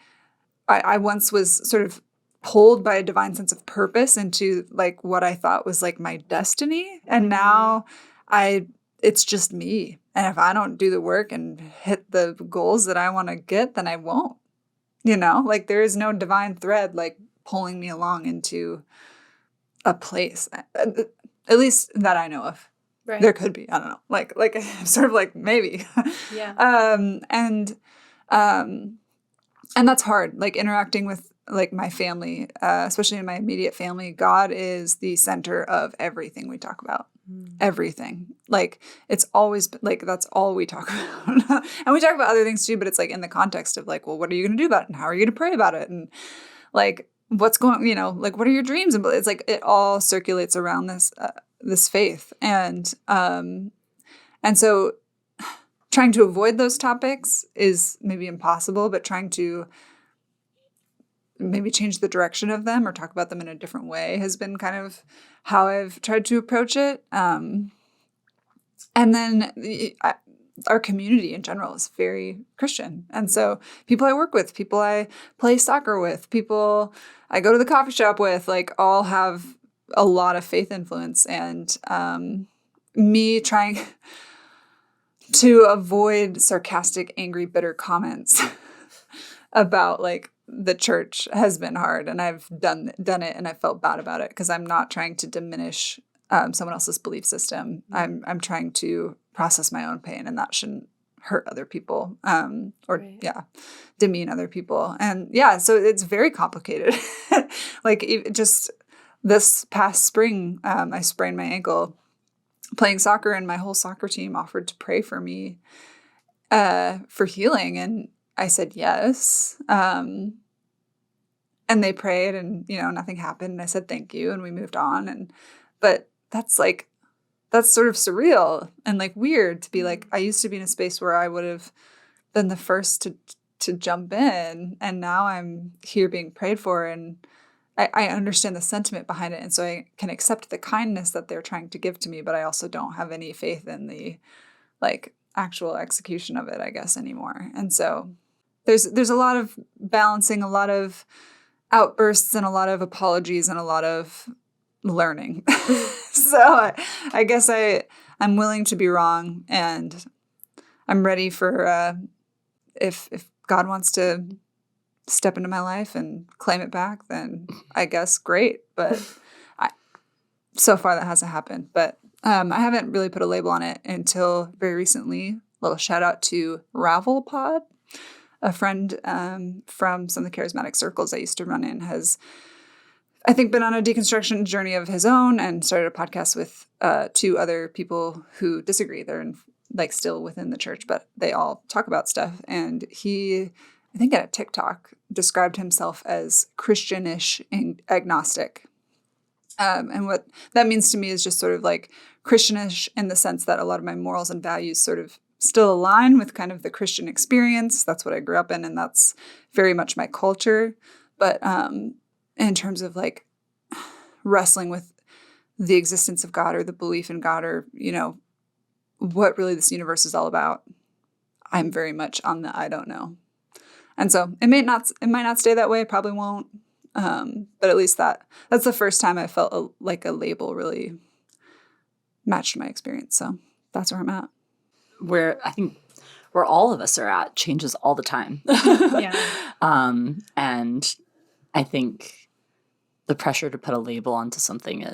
I once was sort of pulled by a divine sense of purpose into like what I thought was like my destiny. And now it's just me. And if I don't do the work and hit the goals that I want to get, then I won't, like there is no divine thread, like pulling me along into a place, at least that I know of. Right. There could be, I don't know, like sort of like maybe. Yeah. And that's hard, like interacting with like my family, especially in my immediate family. God is the center of everything we talk about. Everything. Like it's always like that's all we talk about. And we talk about other things too, but it's like in the context of like, well, what are you going to do about it? And how are you going to pray about it? And like what's going, like what are your dreams? And it's like it all circulates around this faith. And so trying to avoid those topics is maybe impossible, but trying to maybe change the direction of them or talk about them in a different way has been kind of how I've tried to approach it. And then our community in general is very Christian. And so people I work with, people I play soccer with, people I go to the coffee shop with, like all have a lot of faith influence. And me trying to avoid sarcastic, angry, bitter comments about like the church has been hard, and I've done it, and I felt bad about it because I'm not trying to diminish someone else's belief system. I'm trying to process my own pain, and that shouldn't hurt other people demean other people. And so it's very complicated. Like just this past spring, I sprained my ankle playing soccer, and my whole soccer team offered to pray for me for healing, and I said yes. And they prayed, and nothing happened. And I said thank you, and we moved on. But that's sort of surreal and like weird to be like, I used to be in a space where I would have been the first to jump in, and now I'm here being prayed for, and I understand the sentiment behind it, and so I can accept the kindness that they're trying to give to me, but I also don't have any faith in the like actual execution of it, I guess, anymore. And so there's a lot of balancing, a lot of outbursts, and a lot of apologies, and a lot of learning. So I guess I'm willing to be wrong, and I'm ready for if God wants to step into my life and claim it back, then I guess great. But so far that hasn't happened. But I haven't really put a label on it until very recently. A little shout out to Ravel Pod. A friend from some of the charismatic circles I used to run in has, I think, been on a deconstruction journey of his own and started a podcast with 2 other people who disagree. They're still within the church, but they all talk about stuff. And he, I think at a TikTok, described himself as Christianish and agnostic. And what that means to me is just sort of like Christianish in the sense that a lot of my morals and values sort of still align with kind of the Christian experience. That's what I grew up in, and that's very much my culture. But in terms of like wrestling with the existence of God or the belief in God or, what really this universe is all about, I'm very much on the I don't know. And so it might not stay that way. It probably won't. But at least that's the first time I felt like a label really matched my experience. So that's where I'm at. I think where all of us are at changes all the time. Yeah. And I think the pressure to put a label onto something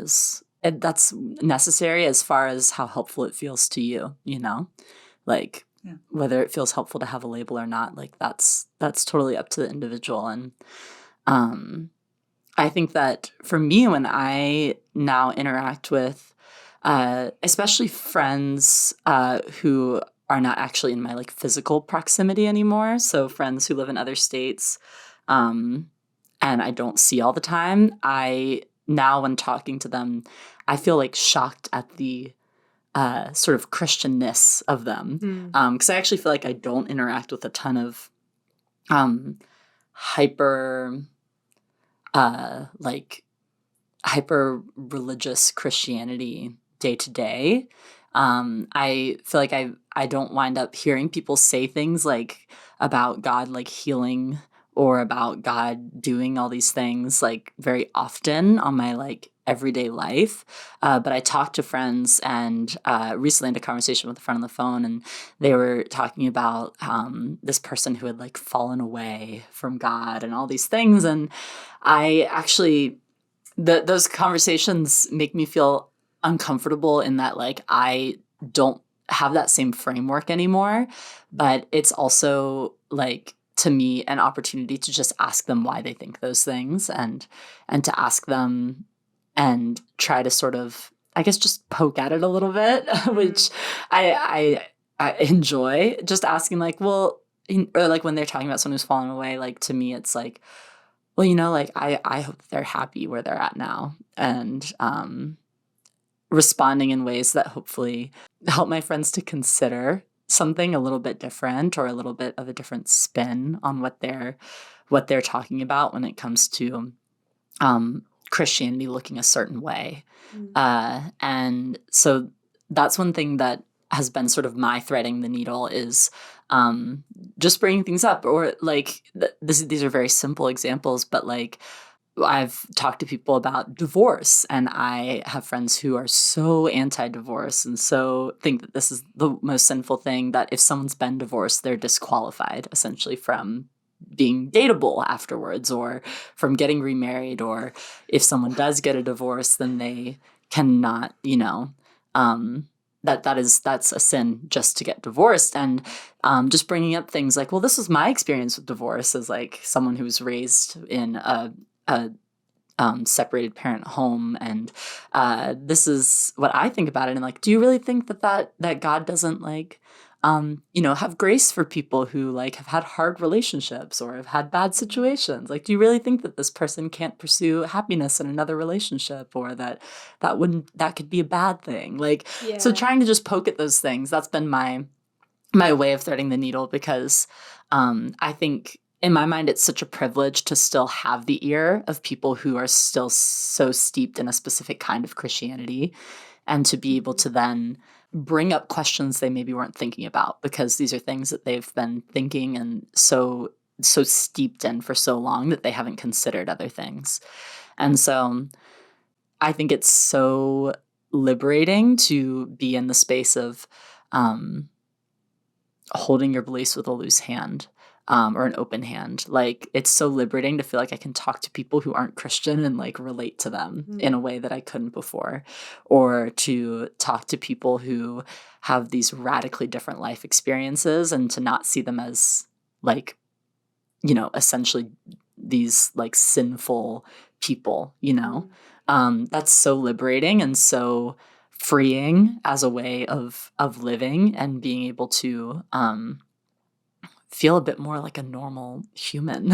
that's necessary as far as how helpful it feels to you, like whether it feels helpful to have a label or not, like that's totally up to the individual. And I think that for me, when I now interact with especially friends who are not actually in my like physical proximity anymore, so friends who live in other states and I don't see all the time, I now when talking to them, I feel like shocked at the sort of Christianness of them. Because I actually feel like I don't interact with a ton of hyper religious Christianity day to day. I feel like I don't wind up hearing people say things like about God like healing or about God doing all these things like very often on my like everyday life. But I talked to friends and recently had a conversation with a friend on the phone, and they were talking about this person who had like fallen away from God and all these things. And I actually, those conversations make me feel uncomfortable in that like I don't have that same framework anymore, but it's also like to me an opportunity to just ask them why they think those things and to ask them and try to sort of, I guess, just poke at it a little bit, which I enjoy just asking like, well, or like when they're talking about someone who's fallen away, like to me it's like, well, you know, like I hope they're happy where they're at now, and responding in ways that hopefully help my friends to consider something a little bit different or a little bit of a different spin on what they're talking about when it comes to Christianity looking a certain way. And so that's one thing that has been sort of my threading the needle is just bringing things up, or like these are very simple examples, but like I've talked to people about divorce, and I have friends who are so anti-divorce and so think that this is the most sinful thing, that if someone's been divorced, they're disqualified essentially from being dateable afterwards or from getting remarried, or if someone does get a divorce, then they cannot, you know, that's a sin just to get divorced. And just bringing up things like, well, this was my experience with divorce as like someone who was raised in a separated parent home, and this is what I think about it. And like, do you really think that God doesn't like have grace for people who like have had hard relationships or have had bad situations? Like, do you really think that this person can't pursue happiness in another relationship, or that could be a bad thing? Like, so trying to just poke at those things, that's been my way of threading the needle, because I think in my mind, it's such a privilege to still have the ear of people who are still so steeped in a specific kind of Christianity, and to be able to then bring up questions they maybe weren't thinking about, because these are things that they've been thinking and so steeped in for so long that they haven't considered other things. And so I think it's so liberating to be in the space of holding your beliefs with a loose hand. Or an open hand. Like, it's so liberating to feel like I can talk to people who aren't Christian and like relate to them in a way that I couldn't before, or to talk to people who have these radically different life experiences and to not see them as like, you know, essentially these like sinful people, you know. That's so liberating and so freeing as a way of living and being able to feel a bit more like a normal human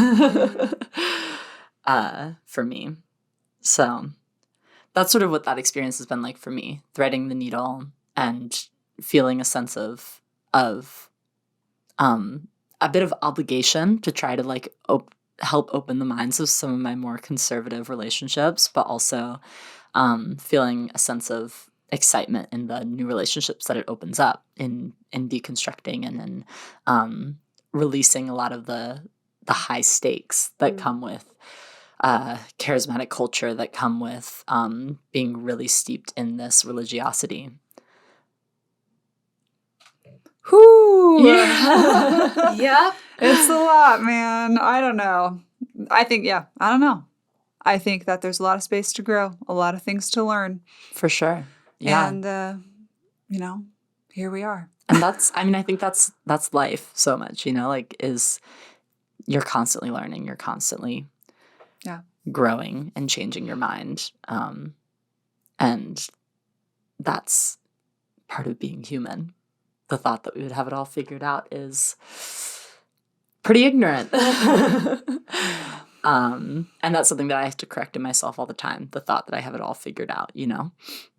for me. So that's sort of what that experience has been like for me, threading the needle and feeling a sense of a bit of obligation to try to like help open the minds of some of my more conservative relationships, but also feeling a sense of excitement in the new relationships that it opens up in deconstructing and in releasing a lot of the high stakes that come with charismatic culture, that come with being really steeped in this religiosity. Whoo! Yeah. Yep. It's a lot, man. I don't know. I don't know. I think that there's a lot of space to grow, a lot of things to learn. For sure. Yeah. And, here we are. And I think that's life so much, like you're constantly learning, you're constantly growing and changing your mind. And that's part of being human. The thought that we would have it all figured out is pretty ignorant. And that's something that I have to correct in myself all the time. The thought that I have it all figured out,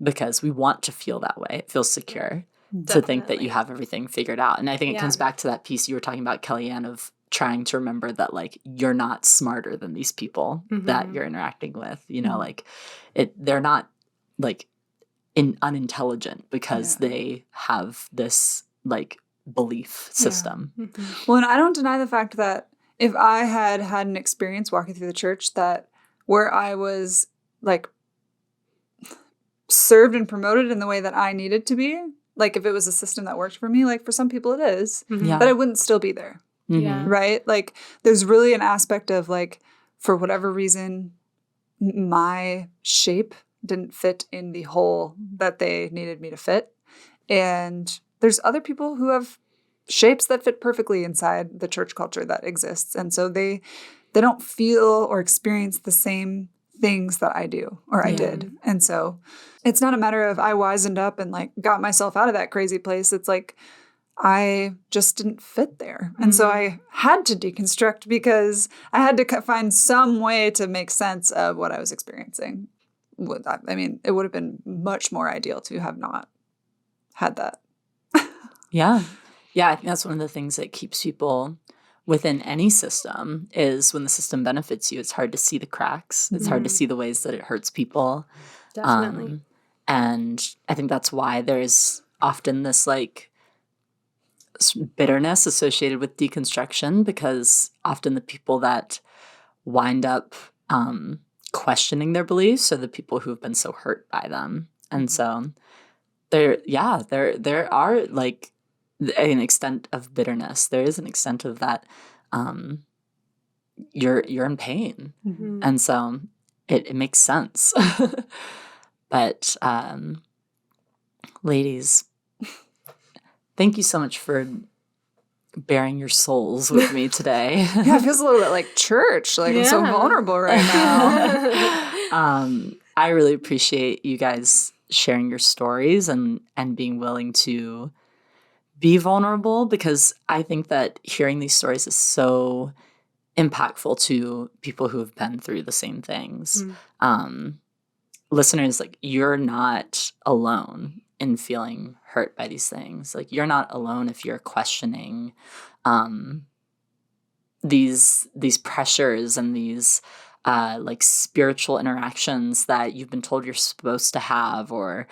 because we want to feel that way. It feels secure to think that you have everything figured out. And I think it comes back to that piece you were talking about, Kellyanne, of trying to remember that, like, you're not smarter than these people that you're interacting with, they're not, like, unintelligent because they have this, like, belief system. Well, and I don't deny the fact that if I had an experience walking through the church where I was, like, served and promoted in the way that I needed to be, like, if it was a system that worked for me, like, for some people it is, that I wouldn't still be there. Right? Like, there's really an aspect of, like, for whatever reason, my shape didn't fit in the hole that they needed me to fit. And there's other people who have shapes that fit perfectly inside the church culture that exists. And so they don't feel or experience the same things that I do or I did. And so it's not a matter of I wisened up and, like, got myself out of that crazy place. It's like I just didn't fit there. And so I had to deconstruct because I had to find some way to make sense of what I was experiencing. I mean, it would have been much more ideal to have not had that. Yeah, I think that's one of the things that keeps people within any system is when the system benefits you, it's hard to see the cracks. It's hard to see the ways that it hurts people. Definitely. And I think that's why there's often this, like, bitterness associated with deconstruction, because often the people that wind up questioning their beliefs are the people who have been so hurt by them. And so there are, like, an extent of bitterness. There is an extent of that you're in pain. And so it makes sense. But ladies, thank you so much for bearing your souls with me today. Yeah, it feels a little bit like church. Like, I'm so vulnerable right now. I really appreciate you guys sharing your stories and being willing to be vulnerable, because I think that hearing these stories is so impactful to people who have been through the same things. Listeners, like, you're not alone in feeling hurt by these things. Like, you're not alone if you're questioning these pressures and these like, spiritual interactions that you've been told you're supposed to have, or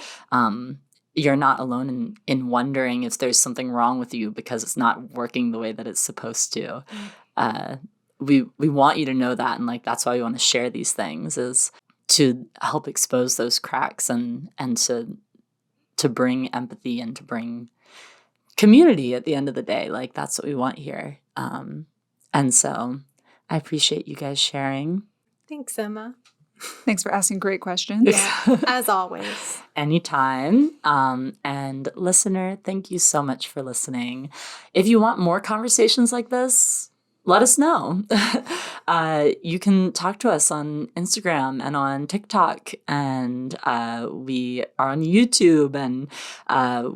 you're not alone in wondering if there's something wrong with you because it's not working the way that it's supposed to. We want you to know that, and, like, that's why we want to share these things, is to help expose those cracks and to bring empathy and to bring community at the end of the day. Like, that's what we want here. And so I appreciate you guys sharing. Thanks, Emma. Thanks for asking great questions. Yeah, as always. Anytime. And listener, thank you so much for listening. If you want more conversations like this, let us know. You can talk to us on Instagram and on TikTok, and we are on YouTube, and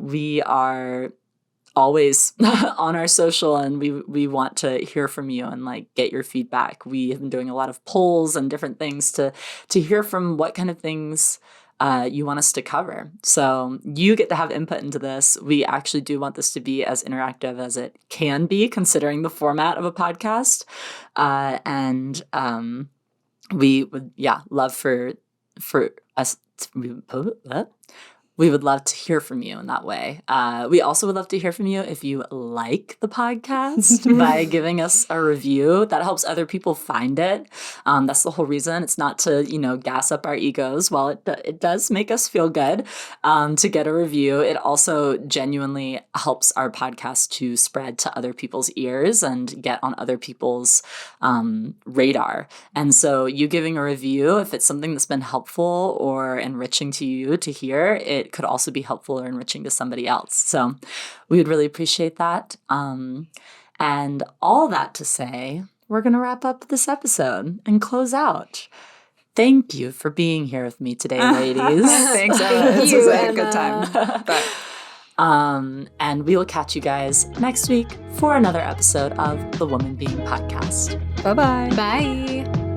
we are always on our social, and we want to hear from you and, like, get your feedback. We have been doing a lot of polls and different things to hear from what kind of things you want us to cover. So you get to have input into this. We actually do want this to be as interactive as it can be, considering the format of a podcast. And we would, love for us. We would love to hear from you in that way. We also would love to hear from you if you like the podcast by giving us a review. That helps other people find it. That's the whole reason. It's not to, gas up our egos. While it does make us feel good to get a review, it also genuinely helps our podcast to spread to other people's ears and get on other people's radar. And so you giving a review, if it's something that's been helpful or enriching to you to hear, it could also be helpful or enriching to somebody else. So we would really appreciate that. And all that to say, we're going to wrap up this episode and close out. Thank you for being here with me today, ladies. Thanks, Emma. This was a good time. And we will catch you guys next week for another episode of the Woman Being Podcast. Bye-bye. Bye.